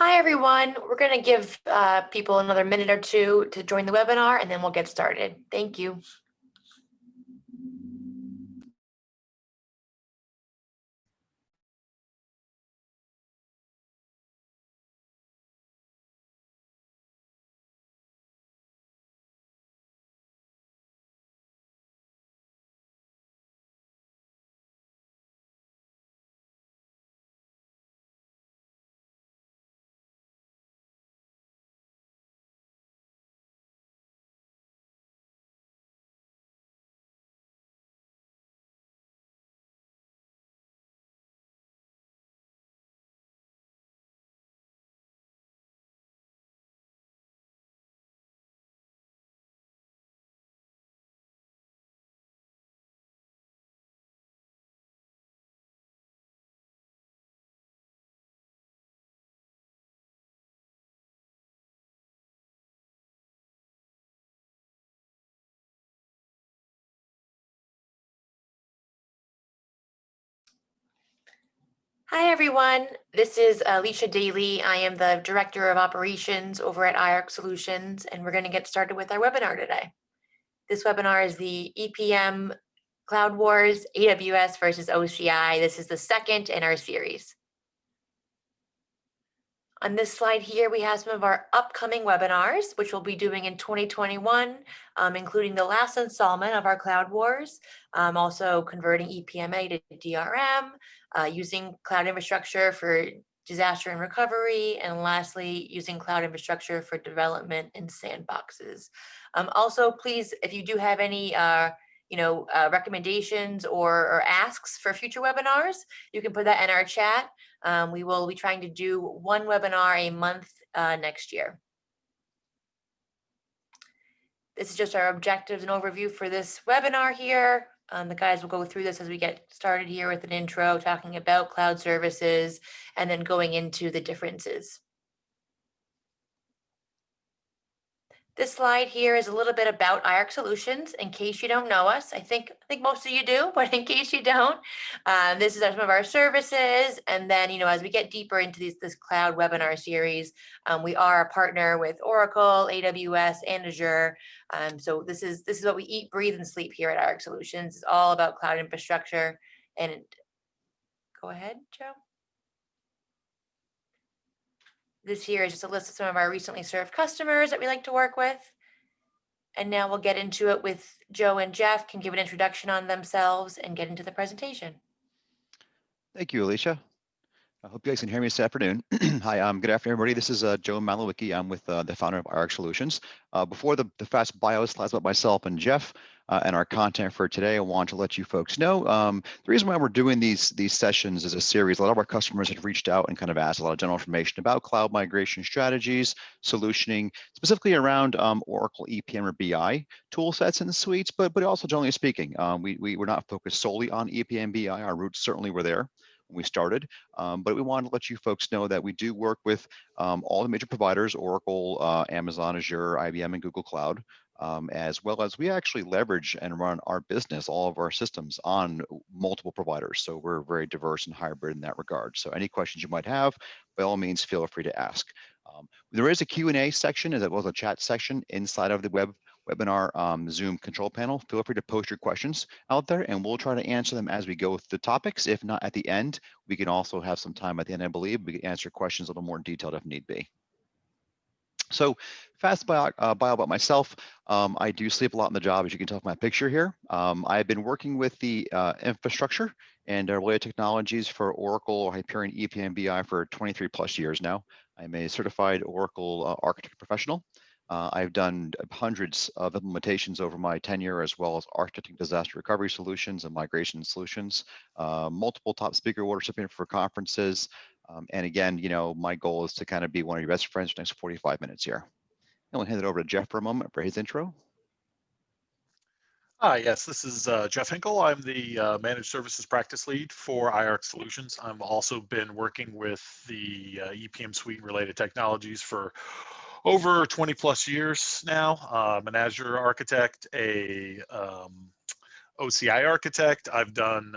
Hi, everyone. We're going to give people another minute or two to join the webinar, and then we'll get started. Thank you. Hi, everyone. This is Alicia Daly. I am the Director of Operations over at IARC Solutions, and we're going to get started with our webinar today. This webinar is the EPM Cloud Wars AWS versus OCI. This is the second in our series. On this slide here, we have some of our upcoming webinars, which we'll be doing in 2021, including the last installment of our Cloud Wars, also converting EPMA to DRM, using cloud infrastructure for disaster and recovery, and lastly, using cloud infrastructure for development in sandboxes. Also, please, if you do have any recommendations or asks for future webinars, you can put that in our chat. We will be trying to do one webinar a month next year. This is just our objectives and overview for this webinar here. The guys will go through this as we get started here with an intro, talking about cloud services, and then going into the differences. This slide here is a little bit about IARC Solutions, in case you don't know us. I think most of you do, but in case you don't, this is some of our services. And then, as we get deeper into this cloud webinar series, we are a partner with Oracle, AWS, and Azure. So this is what we eat, breathe, and sleep here at IARC Solutions. It's all about cloud infrastructure. And go ahead, Joe. This here is just a list of some of our recently served customers that we like to work with. And now we'll get into it with Joe and Jeff, can give an introduction on themselves and get into the presentation. Thank you, Alicia. I hope you guys can hear me this afternoon. Hi, good afternoon, everybody. This is Joe Malowicki. I'm with the founder of IARC Solutions. Before the fast bio slides about myself and Jeff and our content for today, I want to let you folks know the reason why we're doing these sessions is a series. A lot of our customers have reached out and kind of asked a lot of general information about cloud migration strategies, solutioning, specifically around Oracle EPM or BI tool sets and suites, but also generally speaking, we're not focused solely on EPM BI. Our roots certainly were there when we started, but we wanted to let you folks know that we do work with all the major providers, Oracle, Amazon, Azure, IBM, and Google Cloud, as well as we actually leverage and run our business, all of our systems on multiple providers. So we're very diverse and hybrid in that regard. So any questions you might have, by all means, feel free to ask. There is a Q&A section as well as a chat section inside of the webinar Zoom control panel. Feel free to post your questions out there and we'll try to answer them as we go through the topics. If not at the end, we can also have some time at the end, I believe. We can answer questions a little more detailed if need be. So fast bio about myself. I do sleep a lot in the job, as you can tell from my picture here. I've been working with the infrastructure and related technologies for Oracle, Hyperion, EPM, BI for 23 plus years now. I'm a certified Oracle architect professional. I've done hundreds of implementations over my tenure, as well as architecting disaster recovery solutions and migration solutions, multiple top speaker award recipient for conferences. And again, my goal is to kind of be one of your best friends for the next 45 minutes here. And we'll hand it over to Jeff for a moment for his intro. Hi, yes, this is Jeff Hinkle. I'm the Managed Services Practice Lead for IARC Solutions. I've also been working with the EPM suite and related technologies for over 20 plus years now. I'm an Azure architect, a OCI architect. I've done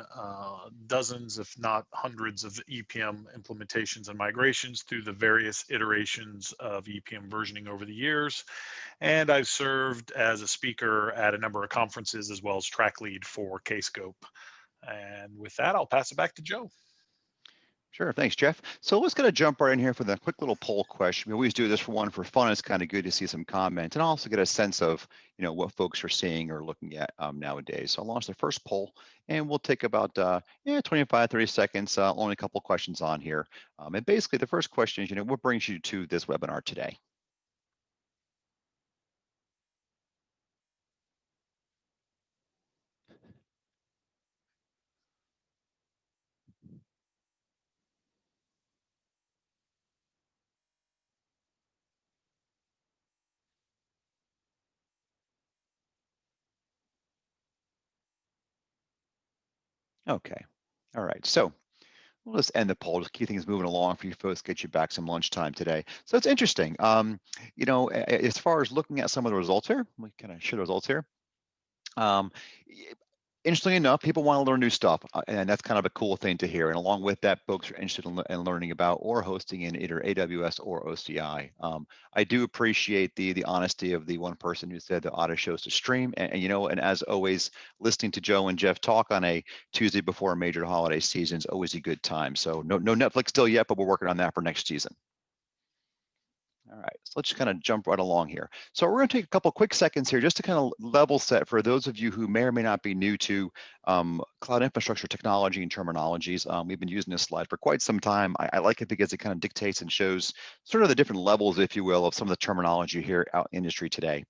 dozens, if not hundreds, of EPM implementations and migrations through the various iterations of EPM versioning over the years. And I've served as a speaker at a number of conferences as well as track lead for Kscope. And with that, I'll pass it back to Joe. Sure, thanks, Jeff. So let's kind of jump right in here for the quick little poll question. We always do this for fun. It's kind of good to see some comments and also get a sense of, what folks are seeing or looking at nowadays. So I'll launch the first poll, and we'll take about 25, 30 seconds. Only a couple questions on here. And basically, the first question is, what brings you to this webinar today? Okay. All right. So we'll just end the poll, just keep things moving along for you folks, get you back some lunchtime today. So it's interesting. As far as looking at some of the results here, we kind of share the results here. Interestingly enough, people want to learn new stuff, and that's kind of a cool thing to hear. And along with that, folks are interested in learning about or hosting in either AWS or OCI. I do appreciate the honesty of the one person who said the auto shows to stream, and as always, listening to Joe and Jeff talk on a Tuesday before a major holiday season is always a good time. So no Netflix still yet, but we're working on that for next season. All right, so let's just kind of jump right along here. So we're going to take a couple quick seconds here just to kind of level set for those of you who may or may not be new to cloud infrastructure technology and terminologies. We've been using this slide for quite some time. I like it because it kind of dictates and shows sort of the different levels, if you will, of some of the terminology here out in industry today.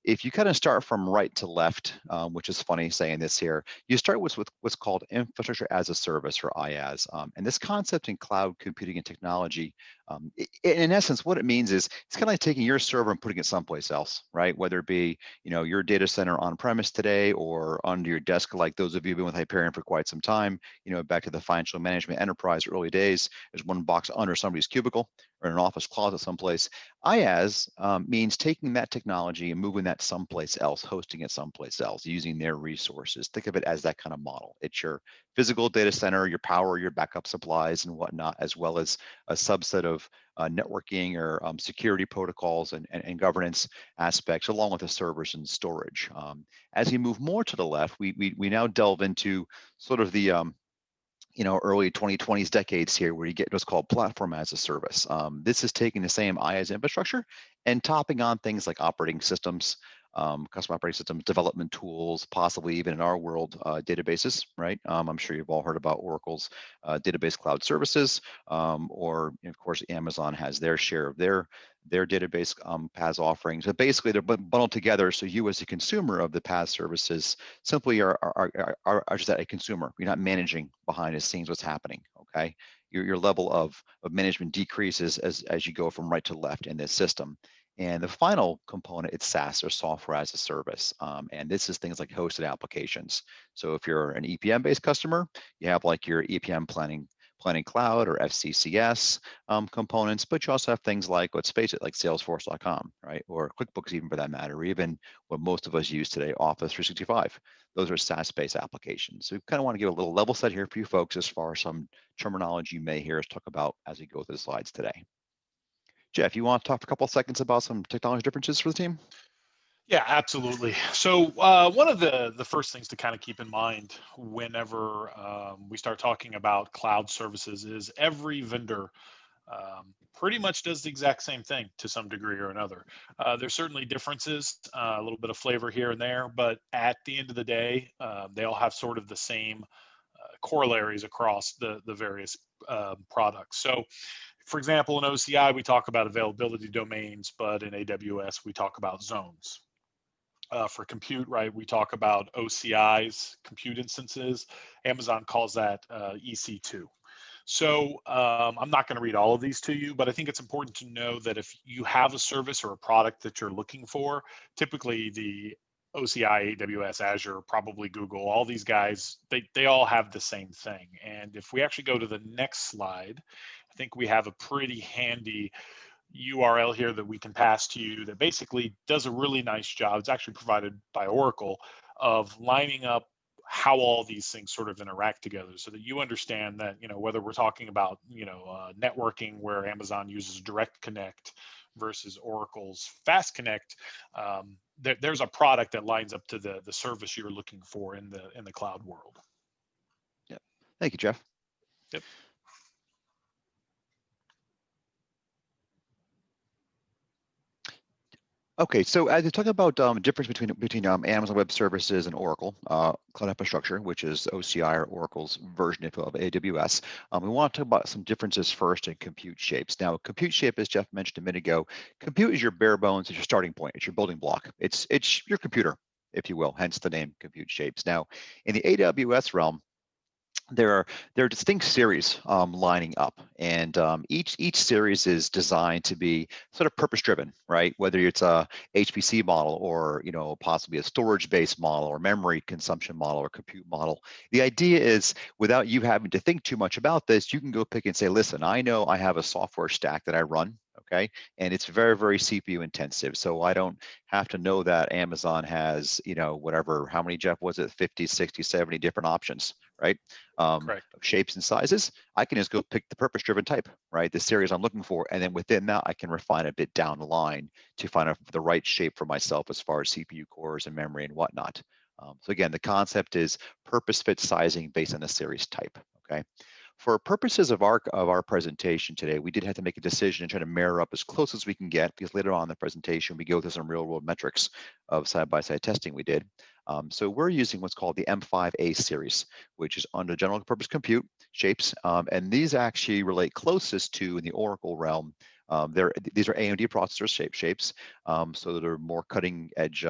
If you kind of start from right to left, which is funny saying this here, you start with what's called infrastructure as a service, or IaaS. And this concept in cloud computing and technology, in essence, what it means is it's kind of like taking your server and putting it someplace else, right? Whether it be, your data center on premise today or under your desk, like those of you who've been with Hyperion for quite some time, back to the financial management enterprise early days, there's one box under somebody's cubicle or in an office closet someplace. IaaS means taking that technology and moving that someplace else, hosting it someplace else, using their resources. Think of it as that kind of model. It's your physical data center, your power, your backup supplies and whatnot, as well as a subset of networking or security protocols and governance aspects, along with the servers and storage. As you move more to the left, we now delve into sort of the early 2020s decades here, where you get what's called platform as a service. This is taking the same IaaS infrastructure and topping on things like operating systems, custom operating systems, development tools, possibly even in our world, databases, right? I'm sure you've all heard about Oracle's database cloud services, or of course, Amazon has their share of their database PaaS offerings. But basically, they're bundled together, so you as a consumer of the PaaS services simply are just a consumer. You're not managing behind the scenes what's happening, okay? Your level of management decreases as you go from right to left in this system. And the final component, it's SaaS, or software as a service. And this is things like hosted applications. So if you're an EPM-based customer, you have like your EPM planning cloud or FCCS components, but you also have things like, let's face it, like Salesforce.com, right? Or QuickBooks even for that matter, or even what most of us use today, Office 365. Those are SaaS-based applications. So we kind of want to give a little level set here for you folks as far as some terminology you may hear us talk about as we go through the slides today. Jeff, you want to talk for a couple of seconds about some technology differences for the team? Yeah, absolutely. So one of the first things to kind of keep in mind whenever we start talking about cloud services is every vendor pretty much does the exact same thing to some degree or another. There's certainly differences, a little bit of flavor here and there, but at the end of the day, they all have sort of the same corollaries across the various products. So for example, in OCI, we talk about availability domains, but in AWS, we talk about zones. For compute, right, we talk about OCI's compute instances. Amazon calls that EC2. So I'm not going to read all of these to you, but I think it's important to know that if you have a service or a product that you're looking for, typically the OCI, AWS, Azure, probably Google, all these guys, they all have the same thing. And if we actually go to the next slide, I think we have a pretty handy URL here that we can pass to you that basically does a really nice job. It's actually provided by Oracle of lining up how all these things sort of interact together, so that you understand that, whether we're talking about, networking where Amazon uses Direct Connect versus Oracle's Fast Connect, there's a product that lines up to the service you're looking for in the cloud world. Yeah. Thank you, Jeff. Yep. Okay, so as you talk about difference between Amazon Web Services and Oracle Cloud Infrastructure, which is OCI or Oracle's version of AWS, we want to talk about some differences first in compute shapes. Now, compute shape, as Jeff mentioned a minute ago, compute is your bare bones, it's your starting point, it's your building block, it's your computer, if you will, hence the name compute shapes. Now, in the AWS realm, there are distinct series lining up, and each series is designed to be sort of purpose driven, right? Whether it's a HPC model or possibly a storage based model or memory consumption model or compute model. The idea is, without you having to think too much about this, you can go pick and say, listen, I know I have a software stack that I run, okay, and it's very, very CPU intensive, so I don't have to know that Amazon has whatever, how many, Jeff, was it 50, 60, 70 different options, right? Correct. Of shapes and sizes. I can just go pick the purpose driven type, right? The series I'm looking for, and then within that I can refine a bit down the line to find the right shape for myself as far as CPU cores and memory and whatnot. So again, the concept is purpose fit sizing based on a series type, okay? For purposes of our presentation today, we did have to make a decision and try to mirror up as close as we can get, because later on in the presentation, we go through some real world metrics of side-by-side testing we did. So we're using what's called the M5A series, which is under general purpose compute shapes. And these actually relate closest to, in the Oracle realm, these are AMD processor shapes. So they're more cutting edge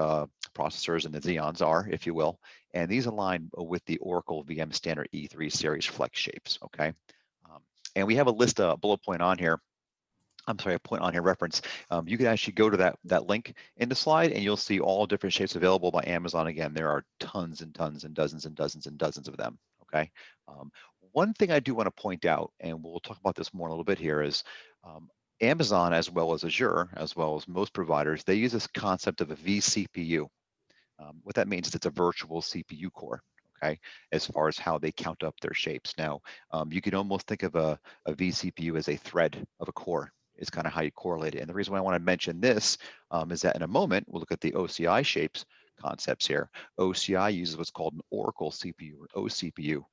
processors than the Xeons are, if you will. And these align with the Oracle VM standard E3 series flex shapes, okay? And we have a list, a bullet point on here. I'm sorry, a point on here reference. You can actually go to that link in the slide, and you'll see all different shapes available by Amazon. Again, there are tons and tons and dozens and dozens and dozens of them, okay? One thing I do want to point out, and we'll talk about this more in a little bit here, is Amazon, as well as Azure, as well as most providers, they use this concept of a vCPU. What that means is it's a virtual CPU core, okay, as far as how they count up their shapes. Now, you can almost think of a vCPU as a thread of a core, is kind of how you correlate it. And the reason why I want to mention this is that in a moment, we'll look at the OCI shapes concepts here. OCI uses what's called an Oracle CPU or OCPU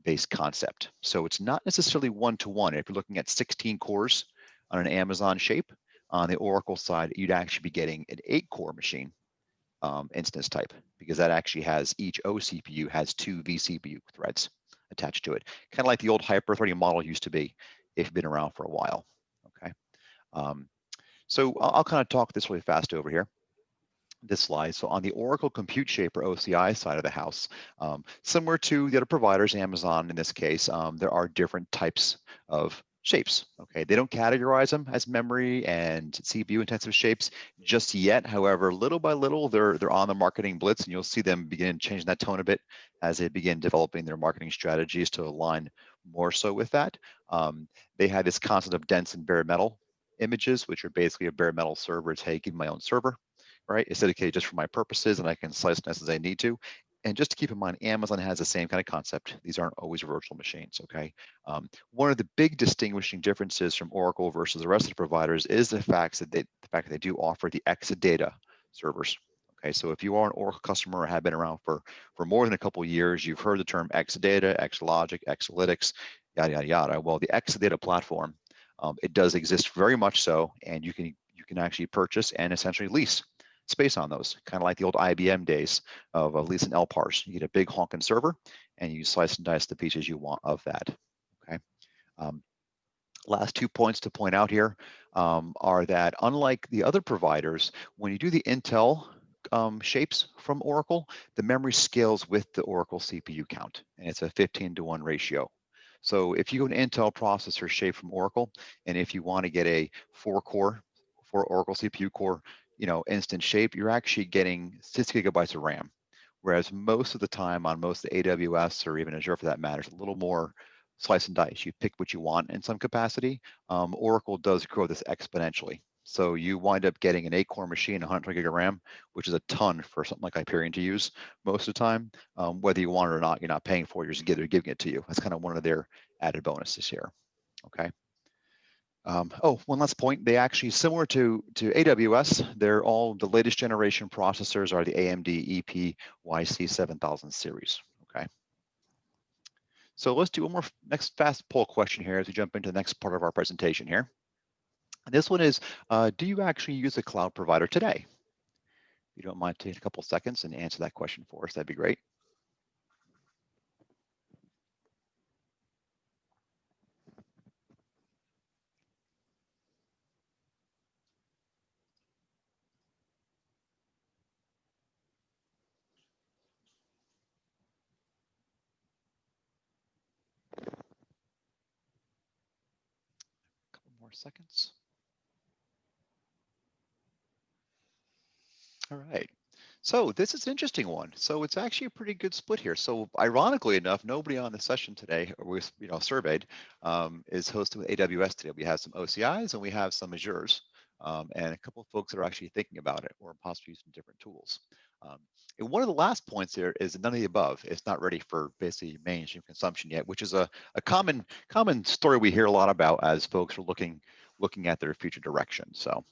based concept. So it's not necessarily one-to-one. If you're looking at 16 cores on an Amazon shape, on the Oracle side, you'd actually be getting an 8-core machine instance type, because that actually has, each OCPU has 2 vCPU threads attached to it. Kind of like the old hyper-threading model used to be, if you've been around for a while, okay? So I'll kind of talk this really fast over here, this slide. So on the Oracle Compute Shape or OCI side of the house, similar to the other providers, Amazon in this case, there are different types of shapes, okay? They don't categorize them as memory and CPU intensive shapes just yet. However, little by little, they're on the marketing blitz, and you'll see them begin changing that tone a bit as they begin developing their marketing strategies to align more so with that. They have this concept of dense and bare metal images, which are basically a bare metal server. It's, hey, give me my own server, right? It's dedicated just for my purposes, and I can slice and dice as I need to. And just to keep in mind, Amazon has the same kind of concept. These aren't always virtual machines, okay? One of the big distinguishing differences from Oracle versus the rest of the providers is the fact that they do offer the Exadata servers. Okay, so if you are an Oracle customer or have been around for more than a couple of years, you've heard the term Exadata, Exalogic, Exalytics, yada yada yada. Well, the Exadata platform, it does exist very much so, and you can actually purchase and essentially lease space on those, kind of like the old IBM days of leasing LPARs. You get a big honking server, and you slice and dice the pieces you want of that. Okay. Last 2 points to point out here are that, unlike the other providers, when you do the Intel shapes from Oracle, the memory scales with the Oracle CPU count, and it's a 15-to-1 ratio. So if you go an Intel processor shape from Oracle, and if you want to get a 4 Oracle CPU core, instant shape, you're actually getting 6 gigabytes of RAM. Whereas most of the time on most of the AWS or even Azure for that matter, it's a little more slice and dice. You pick what you want in some capacity. Oracle does grow this exponentially. So you wind up getting an 8-core machine, 120 gig of RAM, which is a ton for something like Hyperion to use most of the time. Whether you want it or not, you're not paying for it, they're giving it to you. That's kind of one of their added bonuses here. Okay. One last point. They actually, similar to AWS, they're all the latest generation processors are the AMD EPYC 7000 series. Okay. So let's do one more next fast poll question here as we jump into the next part of our presentation here. This one is, do you actually use a cloud provider today? If you don't mind taking a couple seconds and answer that question for us, that'd be great. Couple more seconds. All right. So this is an interesting one. So it's actually a pretty good split here. So ironically enough, nobody on the session today, or was surveyed, is hosted with AWS today. We have some OCIs and we have some Azures, and a couple of folks that are actually thinking about it or possibly using different tools. And one of the last points here is none of the above. It's not ready for basically mainstream consumption yet, which is a common story we hear a lot about as folks are looking at their future direction. So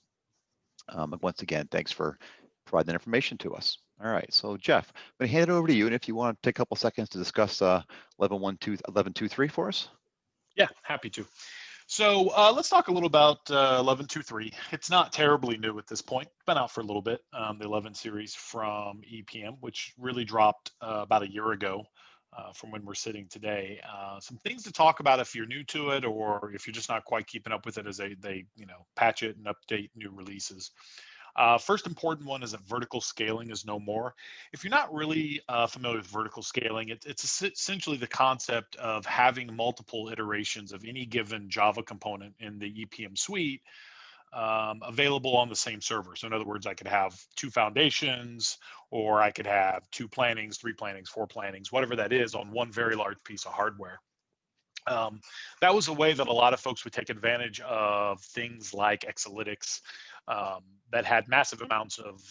once again, thanks for providing that information to us. All right, so Jeff, I'm going to hand it over to you, and if you want to take a couple seconds to discuss 11.2.3 for us. Yeah, happy to. So let's talk a little about 11.2.3. It's not terribly new at this point. It's been out for a little bit, the 11 series from EPM, which really dropped about a year ago from when we're sitting today. Some things to talk about if you're new to it or if you're just not quite keeping up with it as they patch it and update new releases. First important one is that vertical scaling is no more. If you're not really familiar with vertical scaling, it's essentially the concept of having multiple iterations of any given Java component in the EPM suite available on the same server. So in other words, I could have 2 foundations, or I could have 2 plannings, 3 plannings, 4 plannings, whatever that is on one very large piece of hardware. That was a way that a lot of folks would take advantage of things like Exalytics that had massive amounts of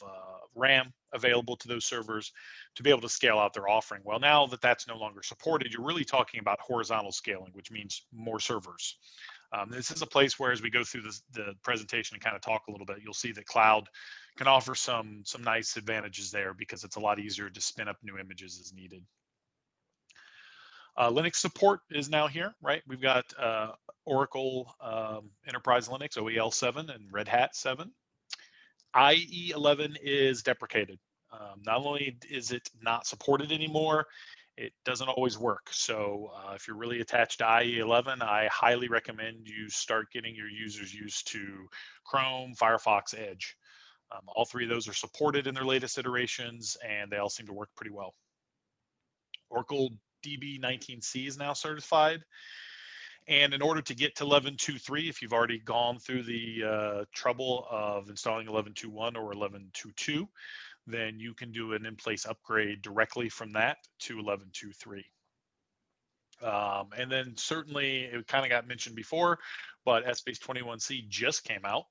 RAM available to those servers to be able to scale out their offering. Well, now that that's no longer supported, you're really talking about horizontal scaling, which means more servers. This is a place where, as we go through the presentation and kind of talk a little bit, you'll see that cloud can offer some nice advantages there because it's a lot easier to spin up new images as needed. Linux support is now here, right? We've got Oracle Enterprise Linux, OEL 7, and Red Hat 7. IE 11 is deprecated. Not only is it not supported anymore, it doesn't always work. So if you're really attached to IE 11, I highly recommend you start getting your users used to Chrome, Firefox, Edge. All 3 of those are supported in their latest iterations, and they all seem to work pretty well. Oracle DB19C is now certified. And in order to get to 11.2.3, if you've already gone through the trouble of installing 11.2.1 or 11.2.2, then you can do an in-place upgrade directly from that to 11.2.3. And then certainly, it kind of got mentioned before, but Essbase 21C just came out,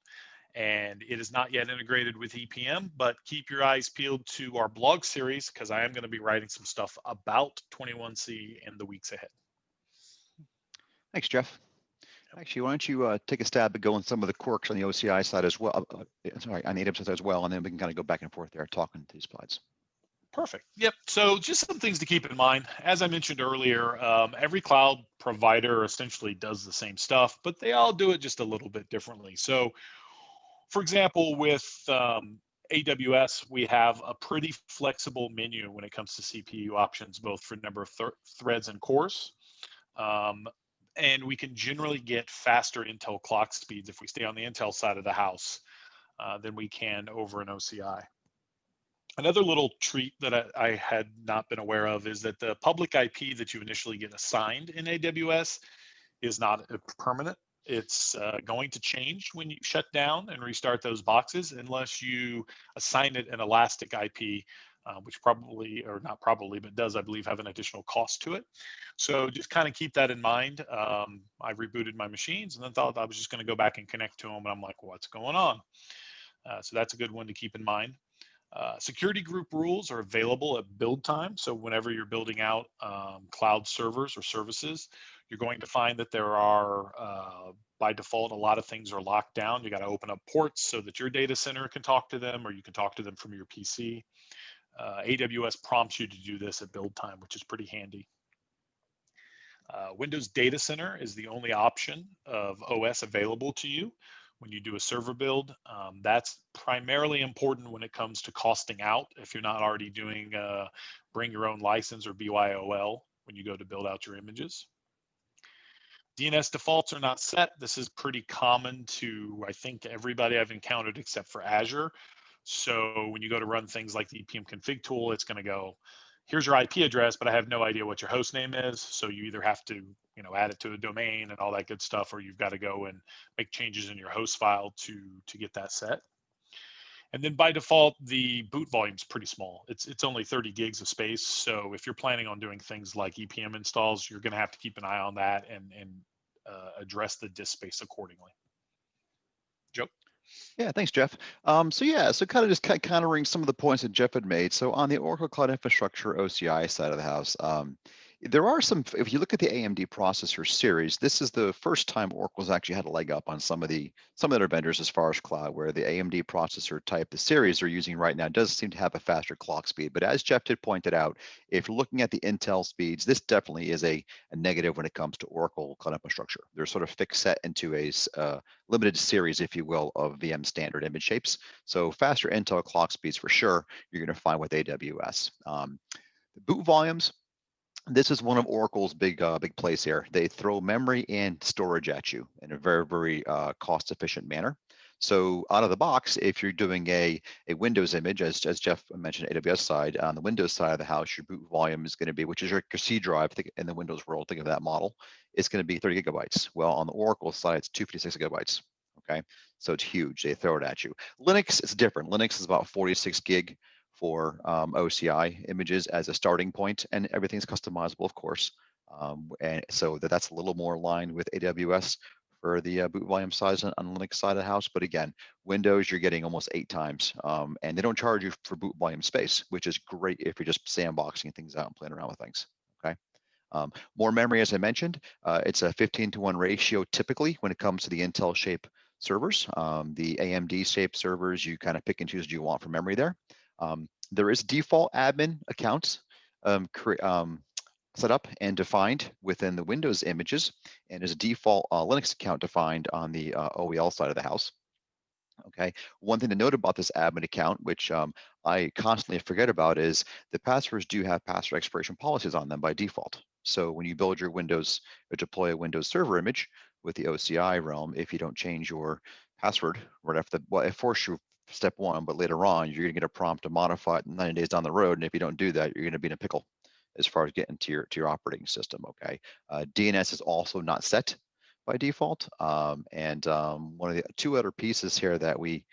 and it is not yet integrated with EPM, but keep your eyes peeled to our blog series because I am going to be writing some stuff about 21C in the weeks ahead. Thanks, Jeff. Actually, why don't you take a stab at going some of the quirks on the OCI side as well, sorry, on the AWS side as well, and then we can kind of go back and forth there talking to these slides. Perfect. Yep. So just some things to keep in mind. As I mentioned earlier, every cloud provider essentially does the same stuff, but they all do it just a little bit differently. So for example, with AWS, we have a pretty flexible menu when it comes to CPU options, both for number of threads and cores. And we can generally get faster Intel clock speeds if we stay on the Intel side of the house than we can over an OCI. Another little treat that I had not been aware of is that the public IP that you initially get assigned in AWS is not permanent. It's going to change when you shut down and restart those boxes unless you assign it an elastic IP which probably, or not probably, but does, I believe, have an additional cost to it. So just kind of keep that in mind. I rebooted my machines and then thought I was just going to go back and connect to them. And I'm like, what's going on? So that's a good one to keep in mind. Security group rules are available at build time. So whenever you're building out cloud servers or services, you're going to find that there are, by default, a lot of things are locked down. You got to open up ports so that your data center can talk to them, or you can talk to them from your PC. AWS prompts you to do this at build time, which is pretty handy. Windows Data Center is the only option of OS available to you when you do a server build. That's primarily important when it comes to costing out. If you're not already doing bring your own license or BYOL when you go to build out your images. DNS defaults are not set. This is pretty common to, I think, everybody I've encountered except for Azure. So when you go to run things like the EPM config tool, it's going to go, here's your IP address, but I have no idea what your host name is. So you either have to, add it to a domain and all that good stuff, or you've got to go and make changes in your host file to get that set. And then by default, the boot volume is pretty small. It's only 30 gigs of space. So if you're planning on doing things like EPM installs, you're going to have to keep an eye on that and address the disk space accordingly. Joe? Yeah, thanks, Jeff. So kind of just countering some of the points that Jeff had made. So on the Oracle Cloud Infrastructure OCI side of the house, there are some, if you look at the AMD processor series, this is the first time Oracle's actually had a leg up on some of their vendors as far as cloud, where the AMD processor type, the series they're using right now, does seem to have a faster clock speed. But as Jeff did pointed out, if you're looking at the Intel speeds, this definitely is a negative when it comes to Oracle Cloud Infrastructure. They're sort of fixed set into a limited series, if you will, of VM standard image shapes. So faster Intel clock speeds for sure, you're going to find with AWS. The boot volumes, this is one of Oracle's big plays here. They throw memory and storage at you in a very, very cost efficient manner. So out of the box, if you're doing a Windows image, as Jeff mentioned, AWS side, on the Windows side of the house, your boot volume is going to be, which is your C drive, think in the Windows world, think of that model, it's going to be 30 gigabytes. Well, on the Oracle side, it's 256 gigabytes. Okay, so it's huge. They throw it at you. Linux is different. Linux is about 46 gig for OCI images as a starting point, and everything's customizable, of course. And so that's a little more aligned with AWS for the boot volume size on the Linux side of the house. But again, Windows, you're getting almost 8 times. And they don't charge you for boot volume space, which is great if you're just sandboxing things out and playing around with things. Okay. More memory, as I mentioned, it's a 15:1 ratio typically when it comes to the Intel shape servers. The AMD shape servers, you kind of pick and choose what you want for memory there. There is default admin accounts set up and defined within the Windows images, and there's a default Linux account defined on the OEL side of the house. Okay, one thing to note about this admin account, which I constantly forget about, is the passwords do have password expiration policies on them by default. So when you build your Windows or deploy a Windows Server image with the OCI realm, if you don't change your password right after it forces you step one, but later on you're going to get a prompt to modify it 90 days down the road, and if you don't do that, you're going to be in a pickle as far as getting to your operating system. Okay, DNS is also not set by default. One of the 2 other pieces here that we,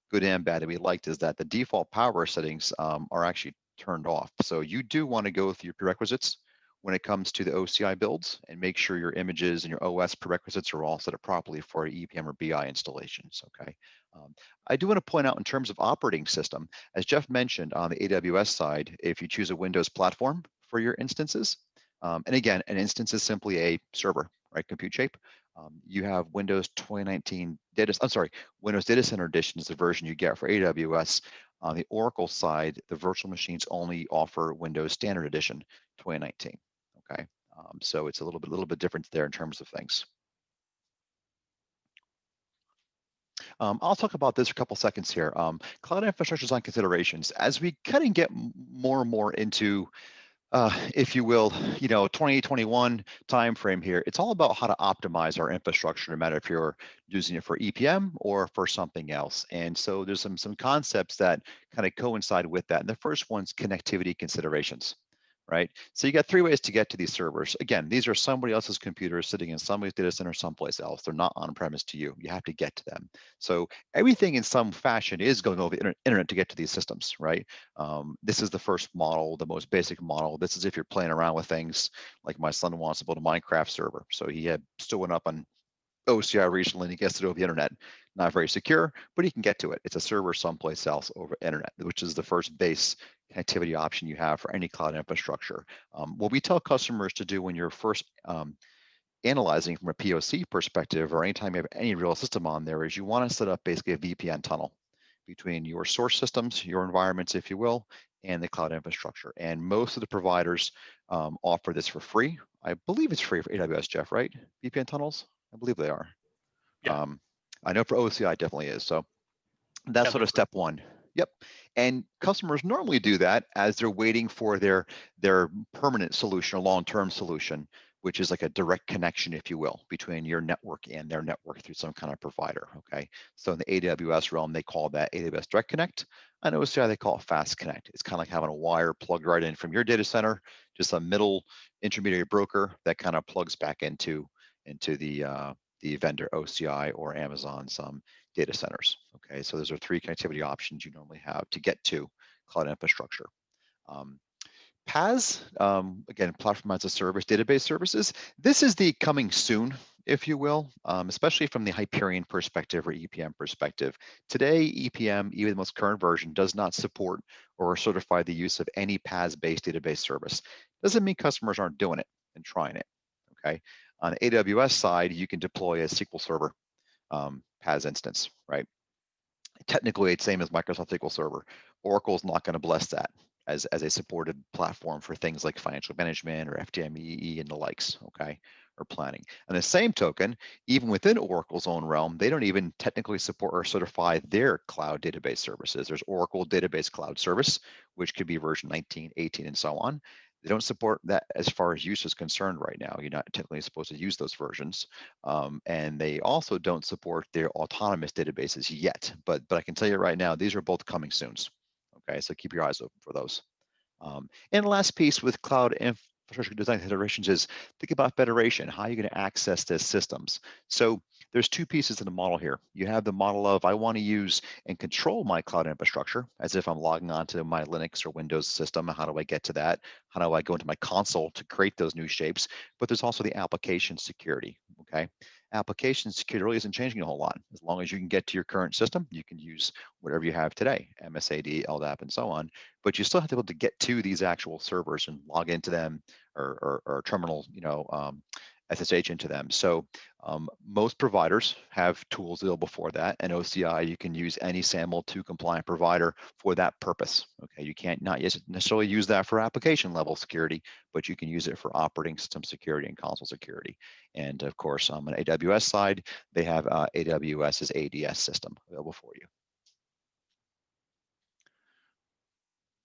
good and bad, that we liked is that the default power settings are actually turned off. So you do want to go through your prerequisites when it comes to the OCI builds and make sure your images and your OS prerequisites are all set up properly for EPM or BI installations. Okay. I do want to point out in terms of operating system, as Jeff mentioned on the AWS side, if you choose a Windows platform for your instances, and again, an instance is simply a server, right? Compute shape. You have Windows 2019 Windows Data Center Edition is the version you get for AWS. On the Oracle side, the virtual machines only offer Windows Standard Edition 2019. Okay, so it's a little bit different there in terms of things. I'll talk about this for a couple seconds here. Cloud infrastructure design considerations. As we kind of get more and more into if you will, 2021 timeframe here, it's all about how to optimize our infrastructure, no matter if you're using it for EPM or for something else. And so there's some concepts that kind of coincide with that. And the first one's connectivity considerations. right? So you got three ways to get to these servers. Again, these are somebody else's computers sitting in somebody's data center someplace else. They're not on premise to you. You have to get to them. So everything in some fashion is going over the internet to get to these systems, right? This is the first model, the most basic model. This is if you're playing around with things like my son wants to build a Minecraft server. So he had still went up on OCI recently and he gets it over the internet. Not very secure, but he can get to it. It's a server someplace else over internet, which is the first base connectivity option you have for any cloud infrastructure. What we tell customers to do when you're first analyzing from a POC perspective, or anytime you have any real system on there, is you want to set up basically a VPN tunnel between your source systems, your environments, if you will, and the cloud infrastructure. And most of the providers offer this for free. I believe it's free for AWS, Jeff, right? VPN tunnels? I believe they are. Yeah. I know for OCI it definitely is. So that's Yeah, sort of step one. Yep. And customers normally do that as they're waiting for their permanent solution or long-term solution, which is like a direct connection, if you will, between your network and their network through some kind of provider. Okay. So in the AWS realm, they call that AWS Direct Connect. I know OCI, they call it Fast Connect. It's kind of like having a wire plugged right in from your data center, just a middle intermediary broker that kind of plugs back into the vendor OCI or Amazon's data centers. Okay, so those are three connectivity options you normally have to get to cloud infrastructure. PaaS, again, platform as a service, database services. This is the coming soon, if you will, especially from the Hyperion perspective or EPM perspective. Today, EPM, even the most current version, does not support or certify the use of any PaaS-based database service. Doesn't mean customers aren't doing it and trying it. Okay, on the AWS side, you can deploy a SQL Server PaaS instance, right? Technically, it's same as Microsoft SQL Server. Oracle's not going to bless that as a supported platform for things like financial management or FDME and the likes, okay, or planning. And the same token, even within Oracle's own realm, they don't even technically support or certify their cloud database services. There's Oracle Database Cloud Service, which could be version 19, 18, and so on. They don't support that as far as use is concerned right now. You're not technically supposed to use those versions. And they also don't support their autonomous databases yet. But I can tell you right now, these are both coming soon. Okay, so keep your eyes open for those. And the last piece with cloud infrastructure design considerations is think about federation. How are you going to access these systems? So there's two pieces in the model here. You have the model of I want to use and control my cloud infrastructure as if I'm logging onto my Linux or Windows system. How do I get to that? How do I go into my console to create those new shapes? But there's also the application security. Okay, application security really isn't changing a whole lot. As long as you can get to your current system, you can use whatever you have today, MSAD, LDAP, and so on. But you still have to be able to get to these actual servers and log into them or terminal, SSH into them. So most providers have tools available for that. And OCI, you can use any SAML2 compliant provider for that purpose. Okay, you can't not necessarily use that for application level security, but you can use it for operating system security and console security. And of course, on the AWS side, they have AWS's ADS system available for you.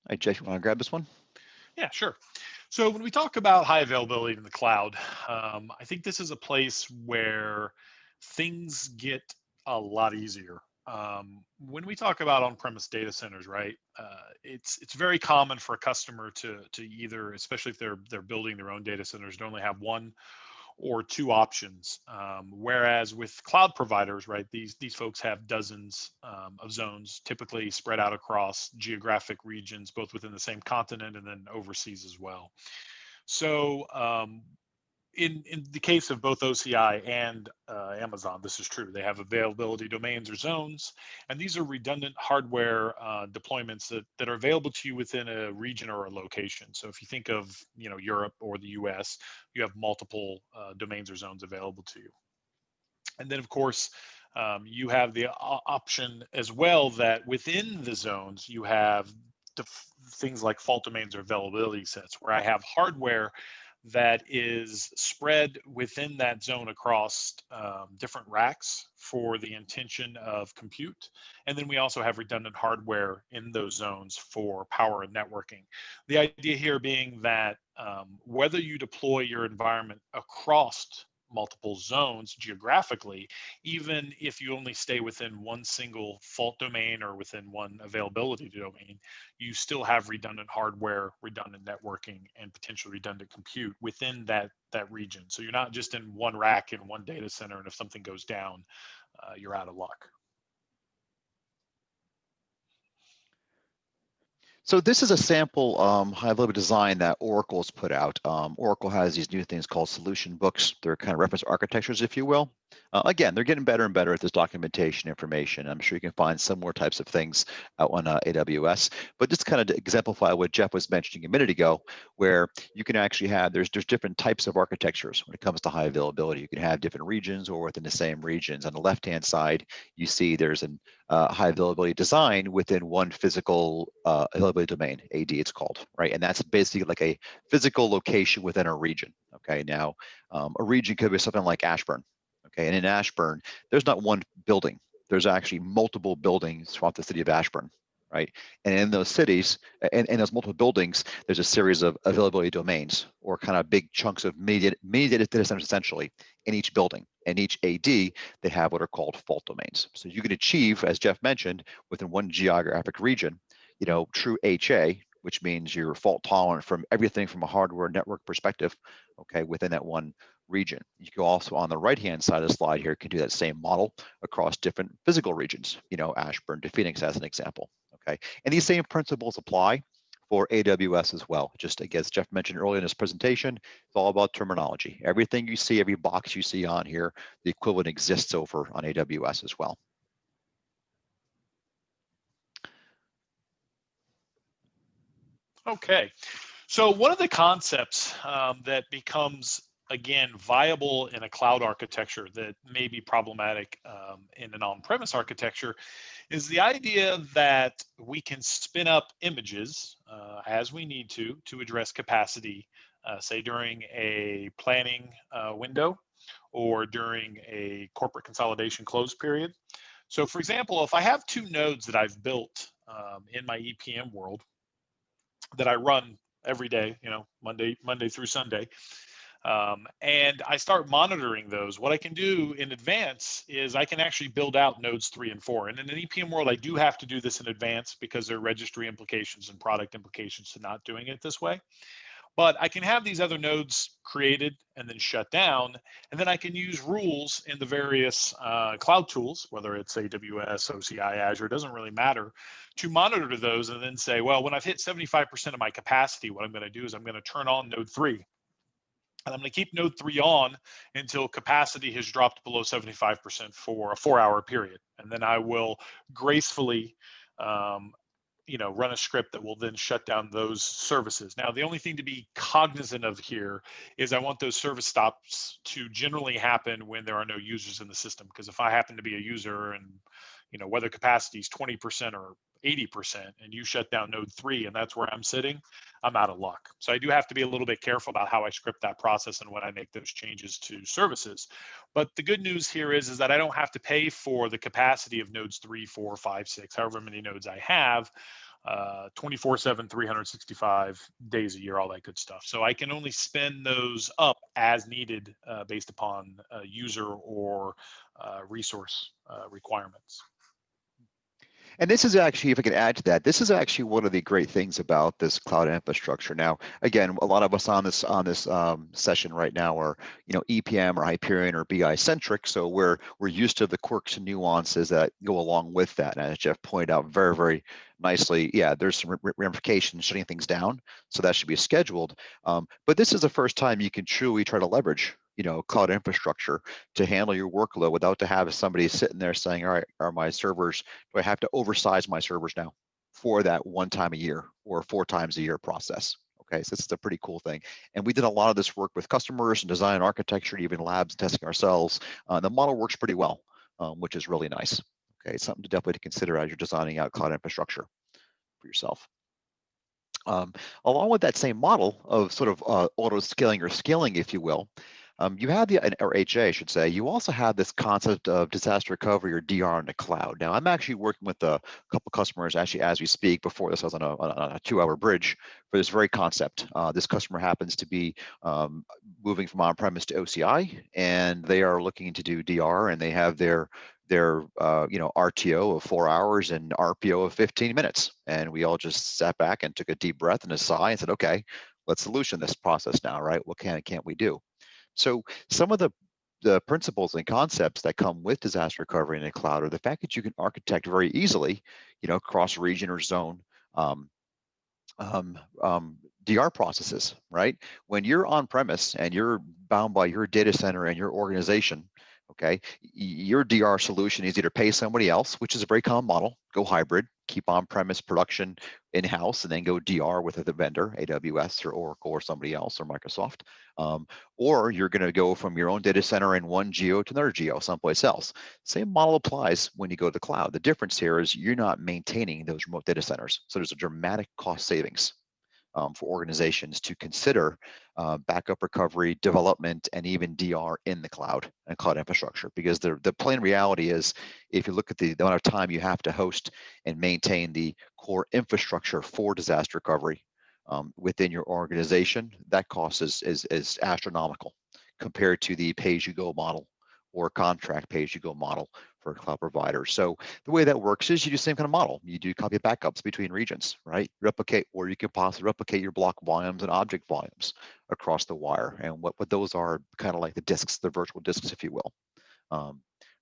All right, Jeff, you want to grab this one? Yeah, sure. So when we talk about high availability in the cloud, I think this is a place where things get a lot easier. When we talk about on-premise data centers, right? It's very common for a customer to either, especially if they're building their own data centers, to only have one or two options. Whereas with cloud providers, right, these folks have dozens of zones, typically spread out across geographic regions, both within the same continent and then overseas as well. So in the case of both OCI and Amazon, this is true. They have availability domains or zones, and these are redundant hardware deployments that are available to you within a region or a location. So if you think of Europe or the US, you have multiple domains or zones available to you. And then of course, you have the option as well that within the zones you have things like fault domains or availability sets, where I have hardware that is spread within that zone across different racks for the intention of compute. And then we also have redundant hardware in those zones for power and networking. The idea here being that whether you deploy your environment across multiple zones geographically, even if you only stay within one single fault domain or within one availability domain, you still have redundant hardware, redundant networking, and potentially redundant compute within that region. So you're not just in one rack in one data center, and if something goes down, you're out of luck. So this is a sample high-level design that Oracle's put out. Oracle has these new things called solution books. They're kind of reference architectures, if you will. Again, they're getting better and better at this documentation information. I'm sure you can find similar types of things out on AWS. But just kind of to exemplify what Jeff was mentioning a minute ago, where you can actually have, there's different types of architectures when it comes to high availability. You can have different regions or within the same regions. On the left-hand side, you see there's an high availability design within one physical availability domain, AD it's called, right? And that's basically like a physical location within a region, okay? Now, a region could be something like Ashburn, okay? And in Ashburn, there's not one building. There's actually multiple buildings throughout the city of Ashburn, right? And in those cities, and those multiple buildings, there's a series of availability domains or kind of big chunks of mini data centers essentially in each building. And each AD, they have what are called fault domains. So you can achieve, as Jeff mentioned, within one geographic region, you know, true HA, which means you're fault tolerant from everything from a hardware network perspective, okay, within that one region. You can also, on the right-hand side of the slide here, can do that same model across different physical regions, you know, Ashburn to Phoenix as an example, okay? And these same principles apply for AWS as well. Just again, as Jeff mentioned earlier in this presentation, it's all about terminology. Everything you see, every box you see on here, the equivalent exists over on AWS as well. Okay, so one of the concepts that becomes, again, viable in a cloud architecture that may be problematic in an on-premise architecture is the idea that we can spin up images as we need to address capacity, say during a planning window or during a corporate consolidation close period. So for example, if I have two nodes that I've built in my EPM world that I run every day, you know, Monday through Sunday, and I start monitoring those, what I can do in advance is I can actually build out nodes 3 and 4. And in an EPM world, I do have to do this in advance because there are registry implications and product implications to not doing it this way. But I can have these other nodes created and then shut down, and then I can use rules in the various cloud tools, whether it's AWS, OCI, Azure, it doesn't really matter, to monitor those and then say, well, when I've hit 75% of my capacity, what I'm going to do is I'm going to turn on node 3. And I'm going to keep node 3 on until capacity has dropped below 75% for a 4-hour period. And then I will gracefully run a script that will then shut down those services. Now, the only thing to be cognizant of here is I want those service stops to generally happen when there are no users in the system. Because if I happen to be a user and, you know, whether capacity is 20% or 80% and you shut down node 3 and that's where I'm sitting, I'm out of luck. So I do have to be a little bit careful about how I script that process and when I make those changes to services. But the good news here is that I don't have to pay for the capacity of nodes 3, 4, 5, 6, however many nodes I have, 24/7, 365 days a year, all that good stuff. So I can only spin those up as needed based upon user or resource requirements. And this is actually, if I could add to that, this is actually one of the great things about this cloud infrastructure. Now, again, a lot of us on this session right now are, you know, EPM or Hyperion or BI centric, so we're used to the quirks and nuances that go along with that. And as Jeff pointed out very, very nicely, yeah, there's some ramifications shutting things down, so that should be scheduled. But this is the first time you can truly try to leverage, you know, cloud infrastructure to handle your workload without to have somebody sitting there saying, all right, are my servers, do I have to oversize my servers now for that one time a year or 4 times a year process? Okay, so this is a pretty cool thing. And we did a lot of this work with customers and design and architecture, even labs testing ourselves. The model works pretty well, which is really nice. Okay, it's something to definitely to consider as you're designing out cloud infrastructure for yourself. Along with that same model of sort of auto scaling or scaling, if you will, You have the, or HA, I should say, you also have this concept of disaster recovery or DR in the cloud. Now, I'm actually working with a couple customers actually as we speak. Before this, I was on a 2-hour bridge for this very concept. This customer happens to be moving from on-premise to OCI, and they are looking to do DR, and they have their RTO of 4 hours and RPO of 15 minutes. And we all just sat back and took a deep breath and a sigh and said, okay, let's solution this process now, right? What can and can't we do? So some of the principles and concepts that come with disaster recovery in the cloud are the fact that you can architect very easily, cross region or zone um, um, DR processes, right? When you're on premise and you're bound by your data center and your organization, okay, your DR solution is either pay somebody else, which is a very common model, go hybrid, keep on-premise production in-house, and then go DR with the vendor, AWS or Oracle or somebody else or Microsoft. Or you're going to go from your own data center in one geo to another geo someplace else. Same model applies when you go to the cloud. The difference here is you're not maintaining those remote data centers. So there's a dramatic cost savings for organizations to consider backup recovery, development, and even DR in the cloud and cloud infrastructure. Because the plain reality is, if you look at the amount of time you have to host and maintain the core infrastructure for disaster recovery within your organization, that cost is astronomical compared to the pay-as-you-go model or contract pay-as-you-go model for a cloud provider. So the way that works is you do the same kind of model. You do copy backups between regions, right? Replicate, or you can possibly replicate your block volumes and object volumes across the wire. And what those are kind of like the disks, the virtual disks, if you will.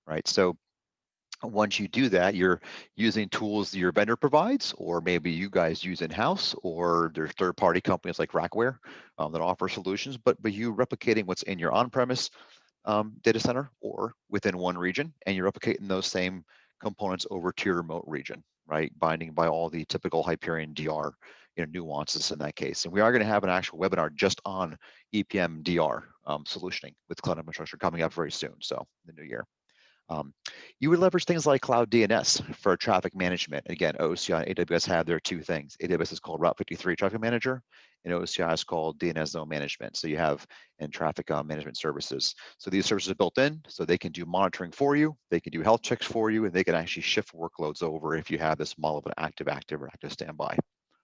Right. So once you do that, you're using tools your vendor provides, or maybe you guys use in-house, or there's third-party companies like Rackware that offer solutions, but you replicating what's in your on-premise data center or within one region, and you're replicating those same components over to your remote region, right? Binding by all the typical Hyperion DR nuances in that case. And we are going to have an actual webinar just on EPM DR solutioning with cloud infrastructure coming up very soon, so the new year. You would leverage things like cloud DNS for traffic management. Again, OCI and AWS have their two things. AWS is called Route 53 Traffic Manager, and OCI is called DNS Zone Management. So you have and traffic management services. So these services are built in, so they can do monitoring for you, they can do health checks for you, and they can actually shift workloads over if you have this model of an active or active standby.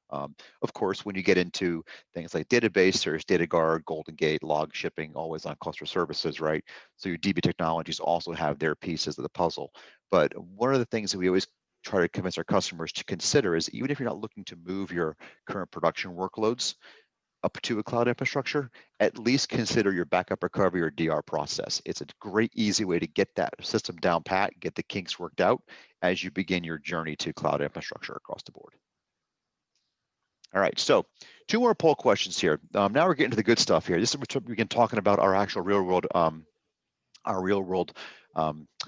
Of course, when you get into things like database, there's DataGuard, Golden Gate, log shipping, always on cluster services, right? So your DB technologies also have their pieces of the puzzle. But one of the things that we always try to convince our customers to consider is, even if you're not looking to move your current production workloads up to a cloud infrastructure, at least consider your backup recovery or DR process. It's a great, easy way to get that system down pat, get the kinks worked out as you begin your journey to cloud infrastructure across the board. All right, so 2 more poll questions here. Now we're getting to the good stuff here. This is we begin talking about our actual real world,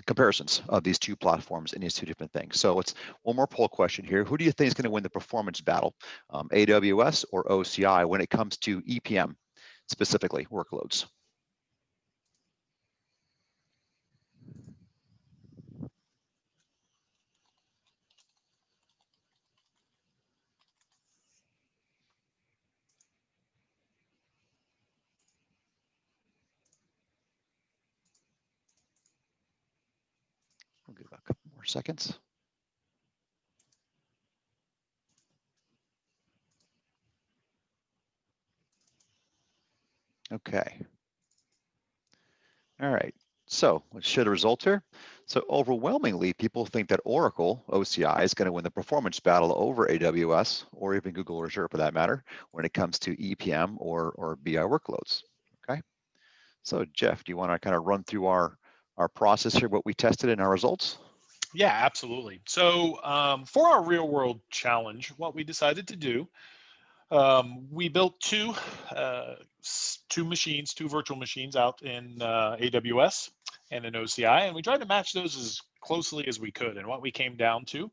comparisons of these 2 platforms and these 2 different things. So it's one more poll question here. Who do you think is going to win the performance battle, AWS or OCI, when it comes to EPM, specifically workloads? We'll give a couple more seconds. Okay. All right. So let's share the results here. So overwhelmingly, people think that Oracle, OCI, is going to win the performance battle over AWS, or even Google or Azure for that matter, when it comes to EPM or BI workloads. Okay. So Jeff, do you want to kind of run through our process here, what we tested in our results? Yeah, absolutely. So for our real world challenge, what we decided to do, we built two machines, 2 virtual machines out in AWS and in OCI, and we tried to match those as closely as we could. And what we came down to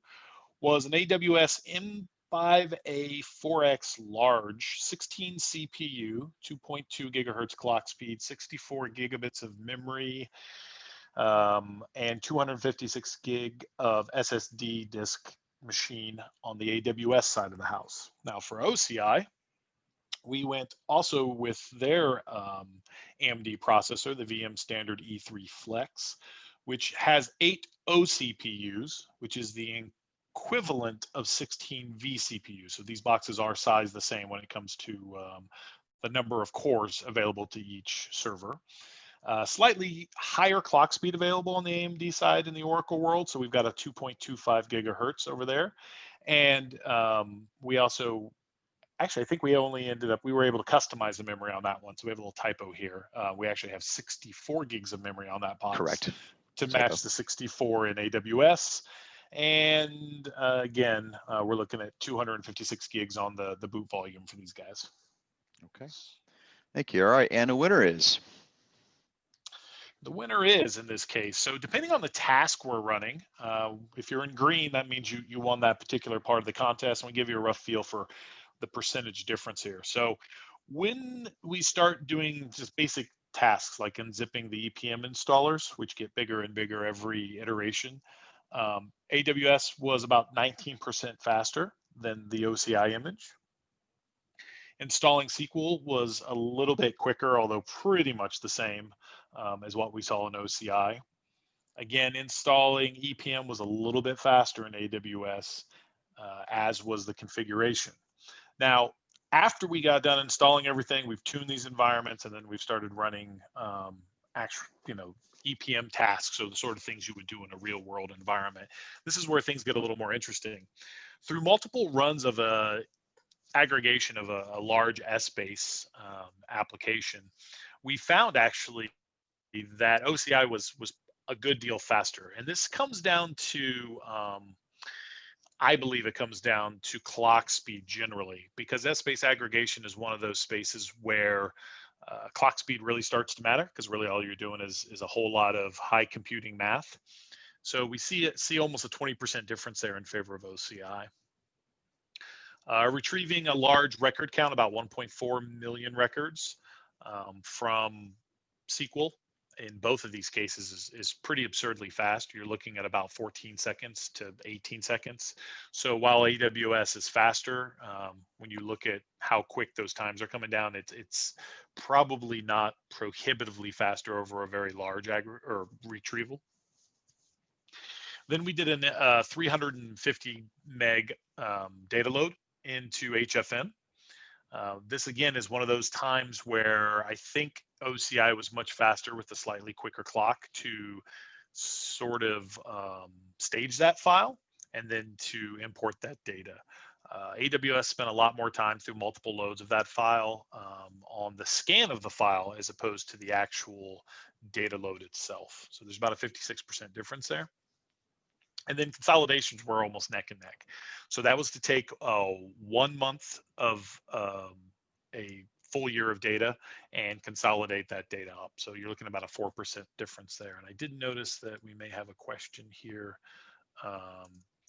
was an AWS M5A 4X large, 16 CPU, 2.2 gigahertz clock speed, 64 gigabits of memory, and 256 gig of SSD disk machine on the AWS side of the house. Now for OCI, we went also with their AMD processor, the VM standard E3 Flex, which has 8 OCPUs, which is the equivalent of 16 vCPUs. So these boxes are sized the same when it comes to the number of cores available to each server. Slightly higher clock speed available on the AMD side in the Oracle world. So we've got a 2.25 gigahertz over there. And we also, actually, I think we were able to customize the memory on that one. So we have a little typo here. We actually have 64 gigs of memory on that box. Correct. To Typo. match the 64 in AWS. And again, we're looking at 256 gigs on the boot volume for these guys. Okay. Thank you. All right. And the winner is? The winner is, in this case, so depending on the task we're running, if you're in green, that means you won that particular part of the contest, and we give you a rough feel for the percentage difference here. So when we start doing just basic tasks like unzipping the EPM installers, which get bigger and bigger every iteration, AWS was about 19% faster than the OCI image. Installing SQL was a little bit quicker, although pretty much the same as what we saw in OCI. Again, installing EPM was a little bit faster in AWS, as was the configuration. Now, after we got done installing everything, we've tuned these environments, and then we've started running actual, EPM tasks, so the sort of things you would do in a real world environment. This is where things get a little more interesting. Through multiple runs of a aggregation of a large S-base application, we found actually that OCI was a good deal faster. And this comes down to, I believe it comes down to clock speed generally, because S-base aggregation is one of those spaces where clock speed really starts to matter, because really all you're doing is a whole lot of high computing math. So we see almost a 20% difference there in favor of OCI. Retrieving a large record count, about 1.4 million records from SQL in both of these cases is pretty absurdly fast. You're looking at about 14 seconds to 18 seconds. So while AWS is faster, when you look at how quick those times are coming down, it's probably not prohibitively faster over a very large retrieval. Then we did a 350 meg data load into HFM. This again is one of those times where I think OCI was much faster with a slightly quicker clock to sort of stage that file and then to import that data. AWS spent a lot more time through multiple loads of that file on the scan of the file as opposed to the actual data load itself. So there's about a 56% difference there. And then consolidations were almost neck and neck. So that was to take 1 month of a full year of data and consolidate that data up. So you're looking at about a 4% difference there. And I did notice that we may have a question here,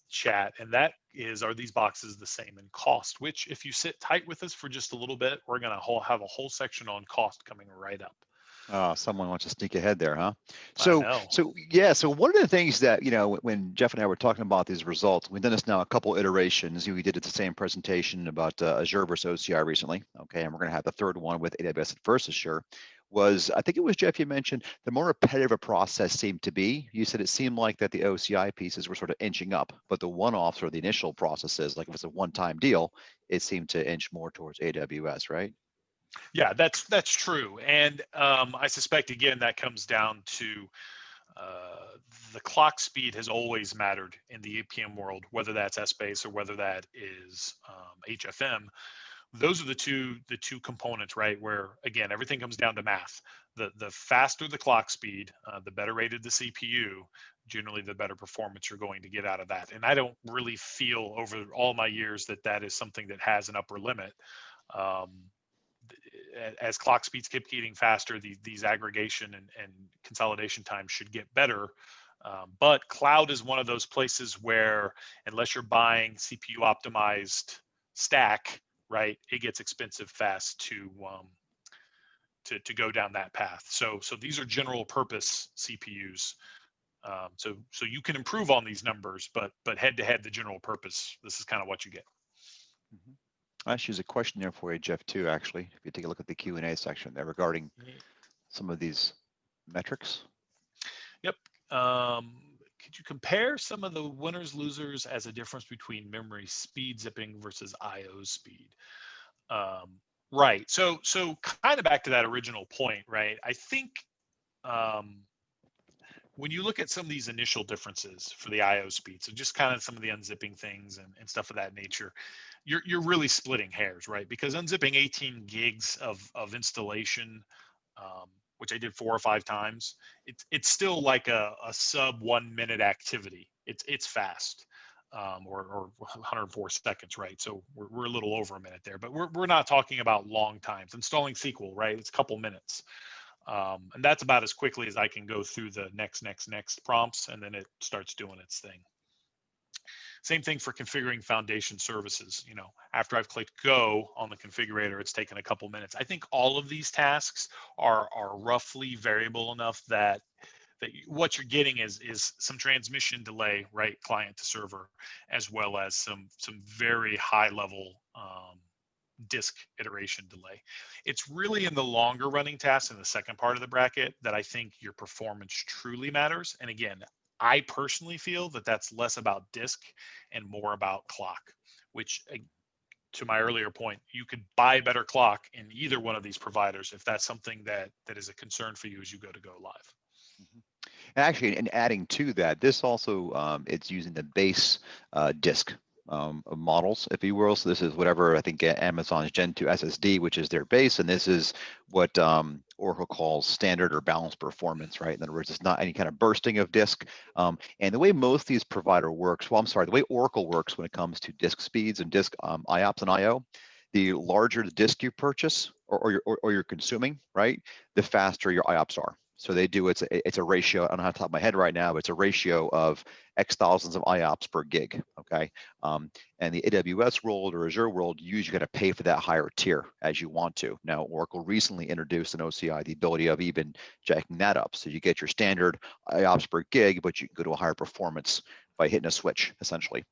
chat, and that is, are these boxes the same in cost? Which, if you sit tight with us for just a little bit, we're going to have a whole section on cost coming right up. Oh, someone wants to sneak ahead there, huh? So yeah. So one of the things that, when Jeff and I were talking about these results, we've done this now a couple iterations. We did it the same presentation about Azure versus OCI recently. Okay, and we're going to have the third one with AWS versus Azure. I think it was Jeff, you mentioned the more repetitive a process seemed to be. You said it seemed like that the OCI pieces were sort of inching up, but the one-offs or the initial processes, like if it's a one-time deal, it seemed to inch more towards AWS, right? Yeah, that's true. And I suspect, again, that comes down to the clock speed has always mattered in the EPM world, whether that's S-base or whether that is HFM. Those are the two components, right? Where, again, everything comes down to math. The faster the clock speed, the better rated the CPU, generally the better performance you're going to get out of that. And I don't really feel over all my years that is something that has an upper limit. As clock speeds keep getting faster, these aggregation and consolidation times should get better. But cloud is one of those places where, unless you're buying CPU optimized stack, right, it gets expensive fast to go down that path. So these are general purpose CPUs. So you can improve on these numbers, but head to head, the general purpose, this is kind of what you get. Mm-hmm. Actually, there's a question there for you, Jeff, too, actually. If you take a look at the Q&A section there regarding some of these metrics. Yep. Could you compare some of the winners, losers as a difference between memory speed zipping versus IO speed? Right. So kind of back to that original point, right? I think when you look at some of these initial differences for the IO speed, so just kind of some of the unzipping things and stuff of that nature, you're really splitting hairs, right? Because unzipping 18 gigs of installation, which I did 4 or 5 times, it's still like a sub 1 minute activity. It's fast, or 104 seconds, right? So we're a little over a minute there, but we're not talking about long times. Installing SQL, right? It's a couple minutes. And that's about as quickly as I can go through the next prompts, and then it starts doing its thing. Same thing for configuring foundation services. You know, after I've clicked go on the configurator, it's taken a couple minutes. I think all of these tasks are roughly variable enough that what you're getting is some transmission delay, right, client to server, as well as some very high level disk iteration delay. It's really in the longer running tasks in the second part of the bracket that I think your performance truly matters. And again, I personally feel that that's less about disk and more about clock, which, to my earlier point, you could buy a better clock in either one of these providers if that's something that is a concern for you as you go live. Mm-hmm. And actually, and adding to that, this also it's using the base disk models, if you will. So this is whatever I think Amazon's Gen 2 SSD, which is their base, and this is what Oracle calls standard or balanced performance, right? In other words, it's not any kind of bursting of disk. And the way most of these provider works, well, I'm sorry, the way Oracle works when it comes to disk speeds and disk IOPS and IO, the larger the disk you purchase or you're consuming, right, the faster your IOPS are. So they do, it's a ratio, I don't have the top of my head right now, but it's a ratio of X thousands of IOPS per gig, okay? And the AWS world or Azure world, you usually got to pay for that higher tier as you want to. Now, Oracle recently introduced an OCI, the ability of even jacking that up. So you get your standard IOPS per gig, but you can go to a higher performance by hitting a switch, essentially.